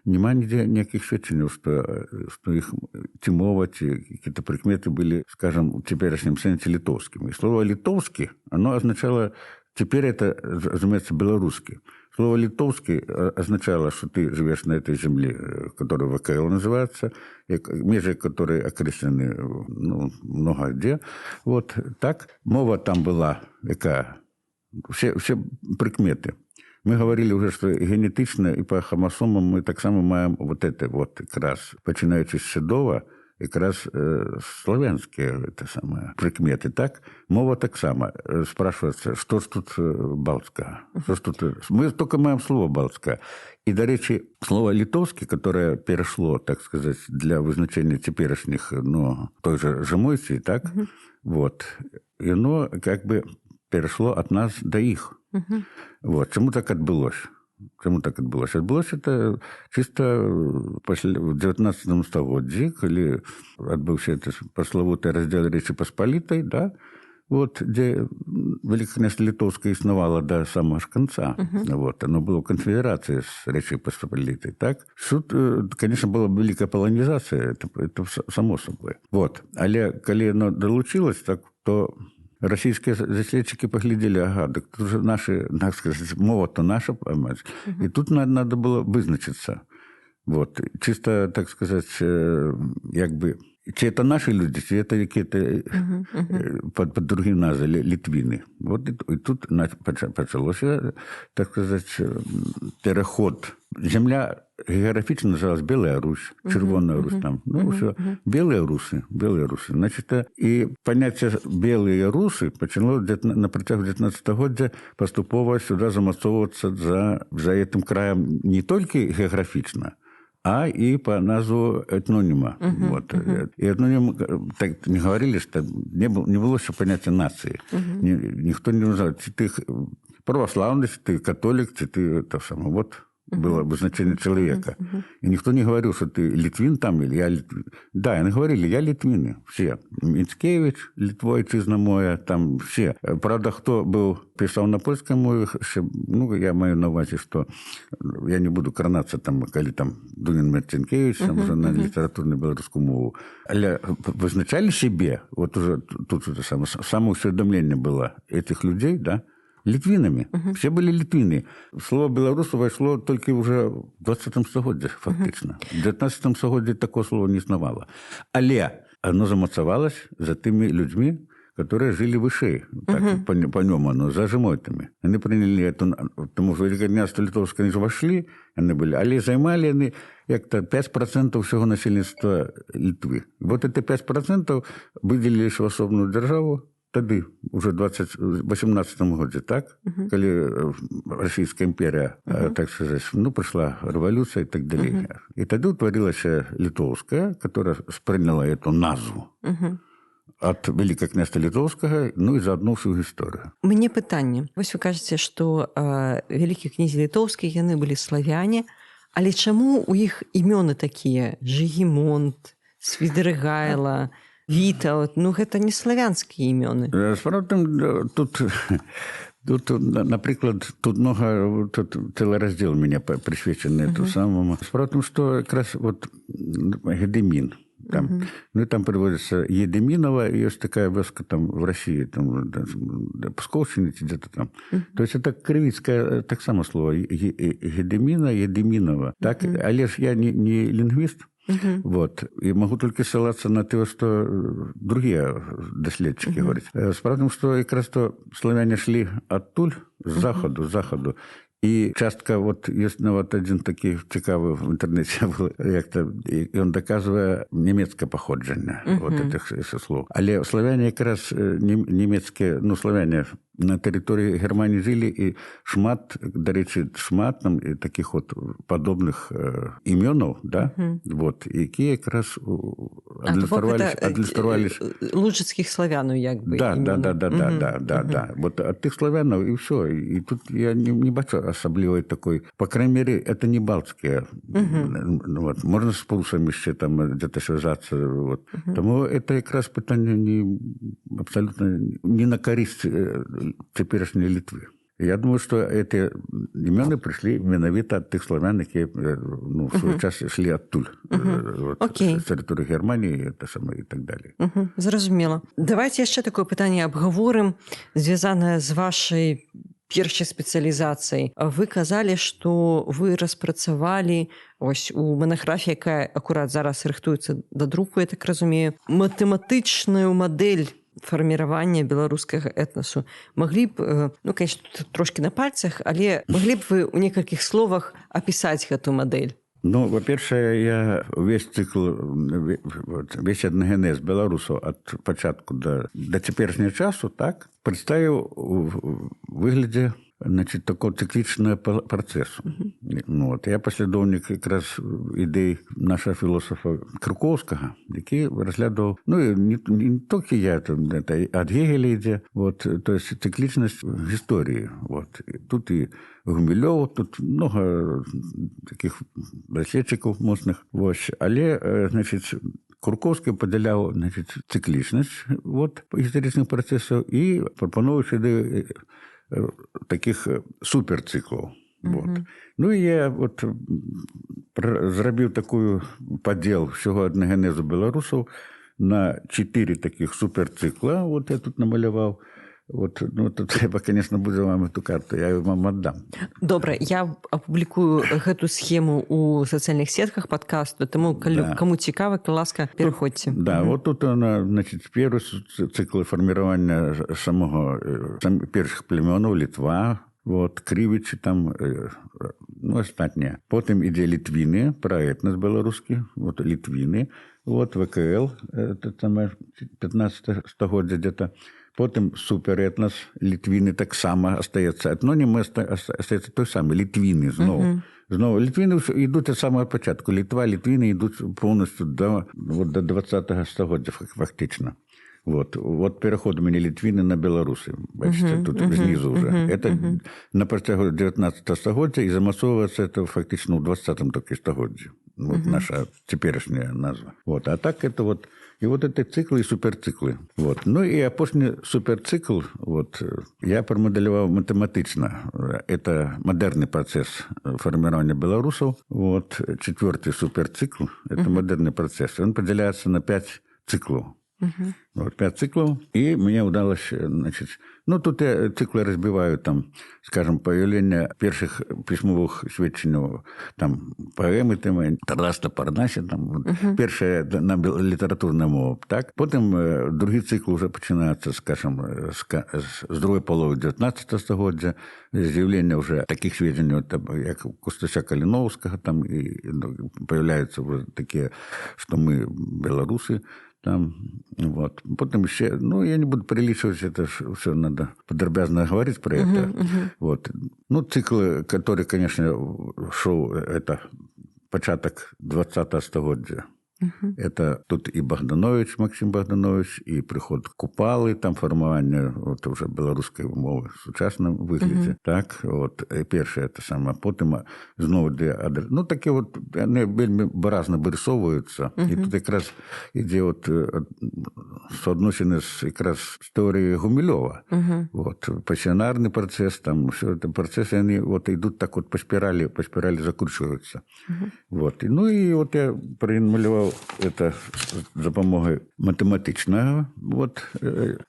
нема нигде никаких сведчаний, что их тимова, какие-то прикметы были, скажем, в теперешнем сенсе литовскими. И слово «литовский», оно означало, теперь это, разумеется, белорусский. Слово «литовский» означало, что ты живешь на этой земле, которая ВКЛ называется, межи которые окрещены ну, много где. Вот так. Мова там была, какая? Все прикметы. Мы говорили уже, что генетично и по хромосомам мы так само маем вот это вот как раз, починаючи з Седова, как раз славянские это самое прикметы. Так, мова так само. Спрашивается, что ж тут балтское? Что ж тут... Мы только маем слово балтское. И, до речи, слово литовский, которое перешло, так сказать, для вызначения теперешних, ну, той же Жемойці, так, вот, и оно как бы перешло от нас до их. Вот. Чому так адбылося? Чому так адбылося? Адбылося это чисто в 19 стагоддзі, калі адбыўся это паславуты раздзел Рэчы Паспалітай, да? Вот, где Великое княжество Литовское існавала до самого ж конца. Вот, оно было в конфедерации с Речью Посполитой. Так? Суд, конечно, была великая полонизация, это само собой. Вот. Але коли оно долучилось, так, то российские заследчики поглядели, ага, так тут же наши, так сказать, мова-то наша, понимаешь? И тут надо было вызначиться. Вот. Чисто, так сказать, как бы... Чи это наши люди, чи это какие-то под другим назвой литвины. Вот и тут начался, так сказать, переход. Земля географично называлась Белая Русь, Червоная Русь там. Ну, все. Белые русы. Значит, и понятие белые русы почало на протягу 19 стагоддзя поступово сюда замацовываться за этим краем не только географично, а и по назву этнонима. Вот. И этноним, так не говорили, что не было еще понятия нации. Никто не называл, ты православный, ты католик, ты это самое. Вот было обозначение человека. И никто не говорил, что ты литвин там или я литвин. Да, они говорили, я литвины, все. Мицкевич, Литвойчизна моя, там все. Правда, кто был, писал на польской мове, ну, я маю на увазі, что я не буду кранаться там, коли там Дунин Марцинкевич, там уже на литературную белорусскую мову. Але вызначали себе, вот уже тут уже самоусведомление было этих людей, да, литвинами. Все были литвины. Слово «белорусы» вошло только уже в 20 стагоддзі, фактично. В 19 стагоддзі такого слова не існавало. Але оно замацавалось за теми людьми, которые жили выше, так, по нему, но за жемойтами. Они приняли это, потому что великокняжество литовское, они же вошли, они были, але займали они как-то 5% всего населенства Литвы. Вот это 5% выделили в особную державу, тогда уже в 18 году, так, когда Российская империя, так сказать, ну, пришла революция и так далее. И тогда утворилась литовская, которая приняла эту назву. От Великого князя Литовского, ну і заодно всю гісторыю. Мне пытанне. Вось вы кажаце, што вялікія князі літоўскія яны былі славяне, але чаму у іх імёны такія? Жыгімонт, Свідрыгайла, Вітаўт, ну гэта не славянскія імёны. Справа тут, наприклад, тут много, тут целый раздел у меня присвячен этому самому. Справа в том, что как раз вот Гедемин, там, ну и там приводится Едеминова, есть такая вёска там в России, там, Псковщине где-то там. То есть это кривицкое, так само слово, Едемина, Едеминова. Так, але ж я не лингвист, вот, и могу только ссылаться на то, что другие доследчики говорят. Справа в том, что как раз то славяне шли оттуль, с заходу, и частка, вот есть вот один такий цікавий в інтернеті, як-то, і він доказує німецьке походження вот этих слов. Але славяне якраз німецькі, ну, славяне на території Германії жили, і шмат, до речі, шмат там таких от подобних іменів, да, вот, які якраз адлюструвались. Лужицьких славянів, якби. Да. Вот от тих славянів, і все. І тут я не бачу особливой такой, по крайней мере, это не балтские. Вот. Можно с пулсами еще там где-то связаться. Вот. Тому это как раз питание абсолютно не на користь теперешней Литвы. Я думаю, что эти имена пришли менавіта от тих славян, які, ну, в свой час шли оттуль, вот, з території Германії і так далі. Зрозуміло. Давайте яшчэ такое пытанне абгаворым, звязанае з вашай першай спецыялізацыяй. Вы казалі, што вы распрацавалі ось у манаграфіі, якая акурат зараз рыхтуецца да друку, я так разумею, матэматычную мадэль фарміравання беларускага этнасу. Маглі б, ну, конечно, трошки на пальцах, але маглі б вы ў некалькіх словах апісаць гэту мадэль? Ну, во-первых, я весь цикл, весь этногенез белорусов от початку до теперешнего часу, так, представил в выгляде, значит, такого цикличного процесса. Ну, вот. Я последовник как раз идей нашего философа Крюковского, який розглядав, ну, и не только я, это от Гегеля идея, вот, то есть цикличность истории. Вот. И тут и Гумилёв, тут много таких доследчиков мощных. Вот. Але, значит, Крюковский поділяв, значит, цикличность вот, исторических процессов и пропонует идею таких суперциклов. Вот. Ну і я от зробив таку поділ всього етногенезу білорусів на 4 таких суперцикла. От я тут намалював. От, ну, то треба, звісно, буде вам цю карту, я вам віддам. Добре, я опублікую гэту схему у соціальних сетках подкасту, тому кому цікаво, то ласка, переходьте. Да, вот тут она, значит, первый цикл формирования перших племенов, Литва, вот, Кривичи там, ну, остатнее. Потом иде Литвины, про этнос белорусский, вот, Литвины, вот, ВКЛ, это самое 15 стагоддзя где-то. Потім суперетнос, Літвіни так само остається. Етнонім остається той самий, Літвіни знову. Знову Літвіни йдуть від самого початку. Литва, Літвіни йдуть повністю до 20-го стагоддя фактично. Вот переход у меня Литвины на Белорусы. Бачите, тут снизу уже. Это на протягу 19-го стагоддя, и замасовывается это фактично в 20-м только стагоддзе. Вот наша теперешняя назва. Вот. А так это вот... И вот это циклы и суперциклы. Вот. Ну и опошний суперцикл вот, я промоделировал математично. Это модерный процесс формирования белорусов. Вот. 4-й суперцикл – это модерный процесс. Он поделяется на 5 циклов. Вот 5 циклов. И мне удалось, значит... Ну, тут я циклы разбиваю, там, скажем, появление первых письмовых сведчень, там, поэмы, там, Тараса Парнася, там, першая на літературна мова, так? Потім другий цикл вже починається, скажем, з другої полови 19 століття, з'явлення вже таких сведень, як Костуся Каліновського, там, і появляються вже такі, що ми білоруси, там, вот. Потом еще, ну, я не буду переличивать, это все надо подробязно говорить про это. Вот. Ну, цикл, который, конечно, шел, это початок 20-го століття. Это тут и Богданович, Максим Богданович, и приход Купалы, там формирование вот уже белорусской мовы в сучасному вигляді. Так, от, перше це саме, потім знову де, ну, такі от, вони вельми виразно вирисовуються, і тут якраз іде от соотношення якраз з теорією Гумильова. Вот, пассионарный процесс, там, все это процессы, они вот идут так вот по спирали закручиваются. Вот, ну, и вот я проанализировал это за допомогою математичного вот,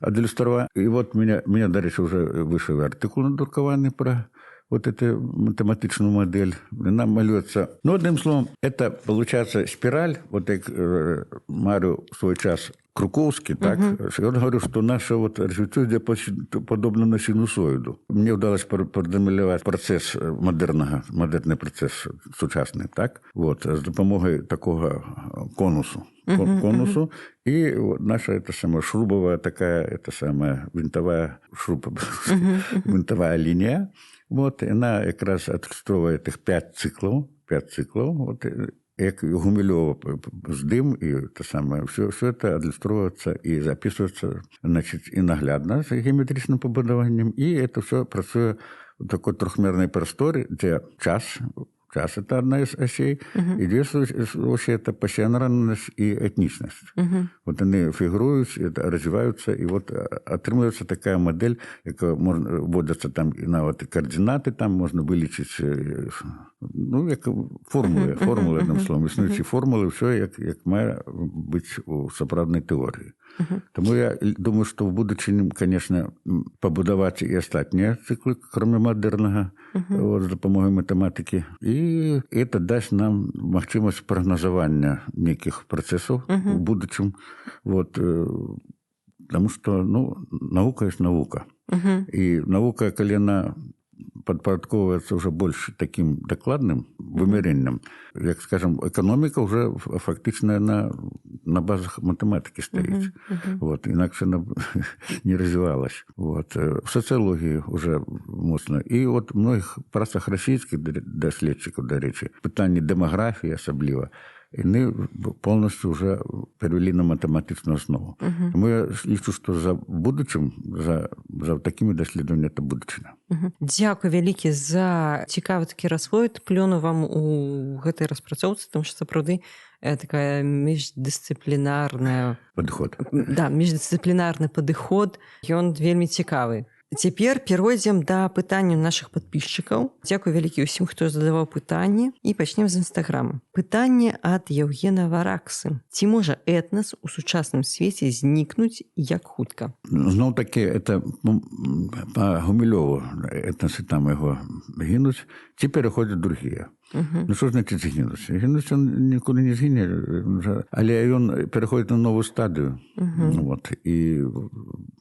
адлюстрова. И вот меня дальше уже вышел артикул надрукованный про вот эту математичную модель. Она малюется. Ну, одним словом, это получается спираль, вот как Марю в свой час Круковский, так, я говорю, что наше вот развитие подобно на синусоиду. Мне удалось продемалювати процесс модерний процесс сучасний, так, вот, з допомогою такого конусу. Конусу, и вот наша это самая шрубовая такая, это самая винтовая винтовая линия, вот, и она как раз отстроивает их 5 циклов, вот, як Гумильова здим, і те саме, все це адлюструється і записується, значить, і наглядно з геометричним побудованням, і це все працює в такій трьохмірній просторі, де час это одна из осей, и две осі это пассионарность и этничность. Вот они фигуруют, развиваются, и вот отримується така модель, яка можна вводиться там і на от координати, там можна вилічити, ну, як формули, одним словом, існуючі формули, все, як має бути у справжній теорії. Тому я думаю, що в будучині, конечно, побудувати і остальні цикли, кроме модерного, вот, з допомогою математики. І це дасть нам можливість прогнозування неких процесів в будущем. Вот, тому що, ну, наука є наука. І наука, коли вона подпорядковывается уже больше таким докладным вымерением, як, скажем, экономика уже фактично на базах математики стоит. Вот, иначе она не развивалась. Вот. В социологии уже моцно. И вот в многих працах российских доследчиков, до речі, питання демографії особливо, вони повністю вже перевели на математичну основу. Тому я лічу, що за будучим, за такими дослідженнями це будучина. Дякую вялікі за цікавы такі расход. Плёну вам у гэтай распрацоўцы, тому што сапраўды такая міждысцыплінарная падыход. Да, міждысцыплінарны падыход, ён вельмі цікавы. Цяпер перайдзем да пытанняў нашых падпісчыкаў. Дзякуй вялікі ўсім, хто задаваў пытанні. І пачнем з Інстаграма. Пытанне ад Евгена Вараксы. Ці можа этнас у сучасным свеце знікнуць і як хутка? Зноў такі, это по Гумилёву этнасы там яго гінуць, ці пераходзяць другія. Ну, що значить згинуць? Згинуць он нікуди не згине, але ён пераходзіць на новую стадію. Вот. І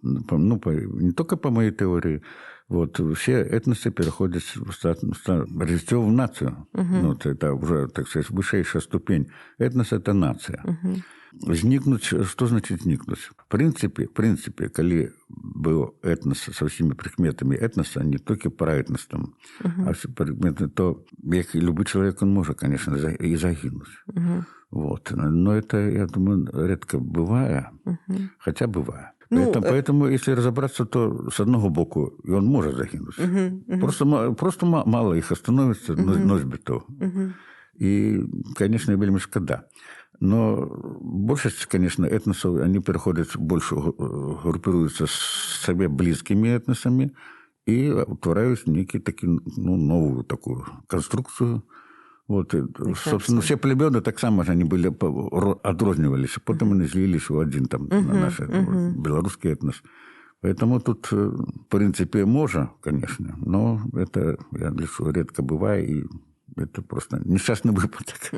ну, не тільки по моей теории, вот, все этносы переходят в развитие в нацию. Ну, это уже, так сказать, высшая ступень. Этнос – это нация. Зникнуть, что значит зникнуть? В принципе, коли был этнос со всеми прикметами этноса, не только праэтнос там, а все прикметы, то як любой человек, он может, конечно, и загинуть. Вот. Но это, я думаю, редко бывает, хотя бывает. Ну, поэтому, если разобраться, то с одного боку и он может загинуть. Просто мало их становится, носьбитов. И, конечно, вельми шкода. Но большинство, конечно, этносов, они переходят больше, группируются с себе близкими этносами и утворяют некие такие, ну, новую такую конструкцию, Вот, собственно, все племена так само же они были, отрознивались, потом они слились в один там, наш белорусский этнос. Поэтому тут, в принципе, можно, конечно, но это, я лишу, редко бывает, и это просто несчастный выпадок.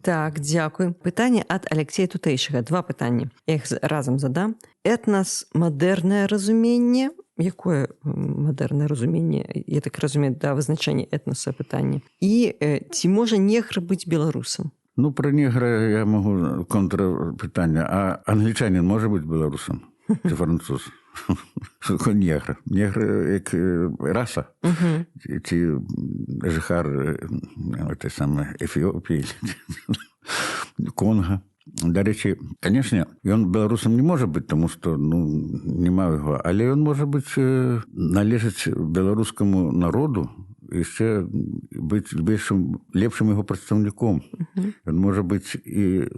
Так, дзякуй. Пытанне ад Алексея Тутэйшага. Два пытанні. Я іх разам задам. Этнас мадэрнае разуменне. Якое мадэрнае разуменне? Я так разумею, да, вызначэнне этнаса пытанне. І ці можа негр быць беларусам? Ну, про негра я могу контрпытанне. А англичанин может быть белорусом? Ці француз? Что такое негр? Негр як раса? Ці жыхар этой самой Эфиопии, Конго. Дарэчы, конечно, ён беларусам не может быть, потому что нема яго, але ён может быть належаць беларускаму народу, яшчэ быць лепшым яго прадстаўніком. Ён может быть и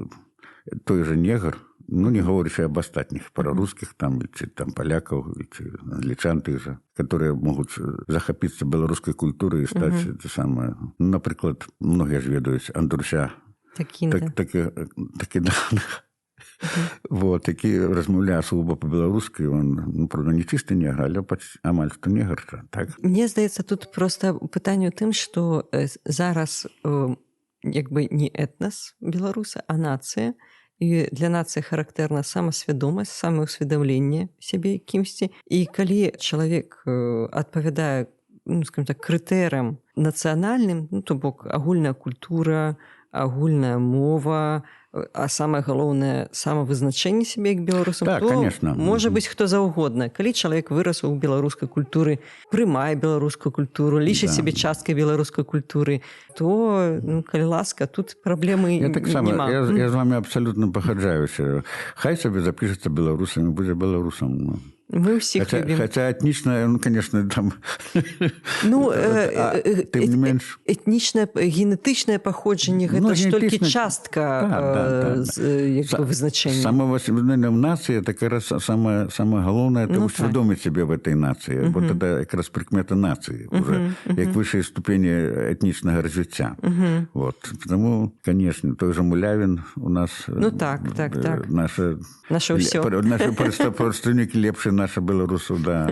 той же негр, не говорячи об остатних, прорусских там, или там поляков, или англичан тех же, которые могут захопиться белорусской культурой и стать это самое. Например, многие же ведают Андруся. Таки да. Вот, такі размаўляе сугубо по-беларуску, он, правда, не чисты негр, але амаль што негр, так? Мне здаецца, тут просто пытанне ў тым, што зараз як бы не этнас беларуса, а нацыя. І для нацыі характэрна самасвядомасць, самаўсведамленне сябе кімсьці. І калі чалавек адпавядае, скажем так, крытэрыям нацыянальным, то бок агульная культура, агульная мова, а самае галоўнае самавызначэнне сябе як беларусам, так, то конечно. Можа быць хто заўгодна. Калі чалавек вырас у беларускай культуры, прымае беларускую культуру, лічыць сябе часткай беларускай культуры, то, калі ласка, тут праблемы няма. Я з вами абсолютно пагаджаюся. Хай сабе запішацца беларусам і будзе беларусам. Мы ўсіх любім. Хотя этнічна, конечно, там... тым не менш... Этнічнае, генетычнае паходжанне, гэта ж толькі частка вызначэння. Самовысведомление в нации, это как раз самое главное, это усведомить себе в этой нации. Вот это как раз прикмета нации, уже, как высшие ступени этничного развития. Вот. Потому, конечно, той же Мулявин у нас... Так. Наше ўсё. Наши представники лепшие наши белорусов, да.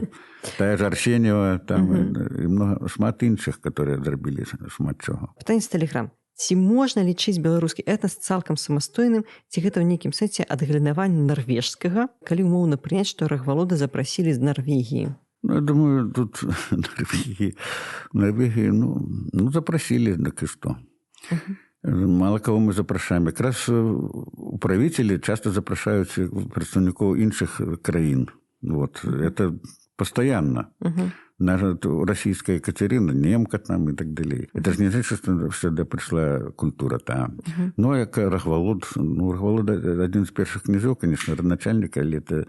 Та же Арсеньева, там и много шмат іншых, которые зрабілі шмат чого. Пытанне з Тэлеграм. Ці можна лічыць беларускі этнас цалкам самастойным, ці гэта ў нейкім сэнсе адгалінаванне нарвежскага, калі умоўна прыняць, што рагвалода запрасілі з Нарвегіі? Я думаю, тут Норвегии, запросили, так и что. Мало кого мы запрашаем. Как раз управители часто запрашают представников іншых краин. Вот. Это постоянно. Наша российская Екатерина, немка там и так далее. Это же не значит, что сюда пришла культура там. Но як Рахвалод, Рахвалод один из первых князёв, конечно, родоначальника, или это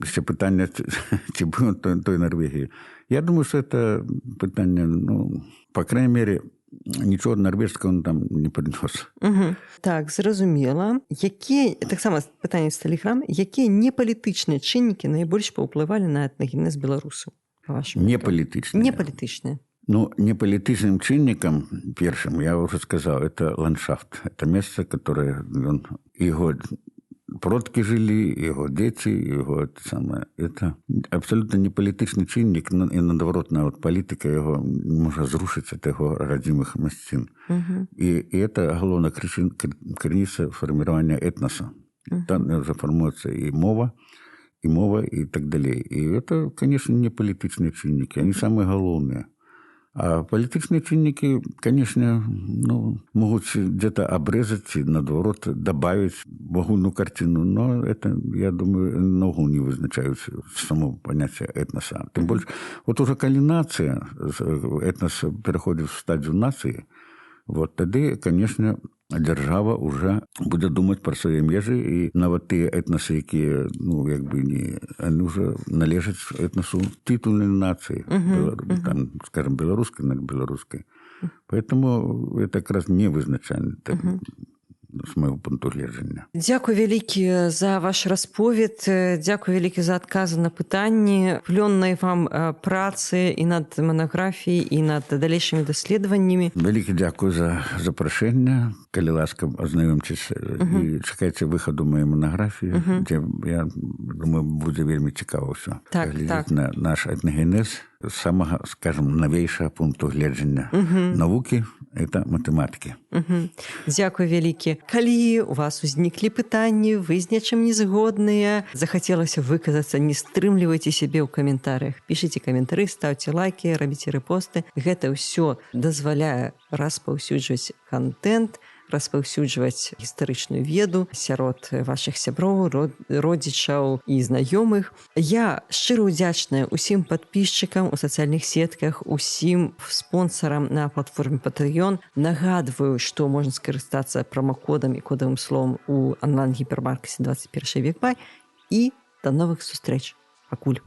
ще питання, чи був той Норвегії. Я думаю, що це питання, по крайней мере, нічого норвежського он там не принес. Так, зразумела. Так само питання з Телеграм. Які непалітичні чинники найбільш повпливали на етногенез білорусів? Не політичні. Не політичні. Неполитичным чинником, первым, я уже сказал, это ландшафт. Это место, которое его продки жили, его дети, его самое. Это абсолютно не політичный чинник, и наоборот, политика его может зрушить от его родимых мастин. И это головная кореница формирования этноса. Там уже формируется и мова, и так далее. И это, конечно, не політичные чинники, они самые головные. А политичные чинники, конечно, могут где-то обрезать, наоборот, добавить в огульную картину, но это, я думаю, ногу не вызначают само понятие этноса. Тем больше, вот уже коли нация, этнос переходит в стадию нации, вот тогда, конечно, держава уже буде думати про свої межі, і навіть ті етноси, які, вони вже належать етносу титульної нації, там, скажем, білоруської, не білоруської. Поэтому это как раз не визначально. з майго пункту гледжання. Дзякуй вялікі за ваш расповед, дзякуй вялікі за адказы на пытанні, плённай вам працы і над манаграфіяй, і над далейшымі даследаваннямі. Вялікі дзякуй за запрашэнне. Калі ласка, азнаёмцеся і чакайце выхаду маёй манаграфіі, дзе, я думаю, будзе вельмі цікава ўсё. Так, глядзець на наш этнагенез з самага, скажем, навейшага пункту гледжання навукі, это матэматыкі. Дзякуй вялікі. Калі у вас узніклі пытанні, вы з нечым не згодныя, захацелася выказацца, не стрымлівайце сябе ў каментарыях. Пішыце каментары, ставце лайкі, рабіце рэпосты. Гэта ўсё дазваляе распаўсюджваць контент, распаўсюджваць гістарычную веду сярод вашых сяброў, родзічаў і знаёмых. Я шчыра ўдзячная усім падпісчыкам у сацыяльных сетках, усім спонсарам на платформе Patreon. Нагадваю, што можна скарыстацца промакодам і кодавым словам у онлайн-гіпермаркеце 21 век бай. І да новых сустрэч. Пакуль.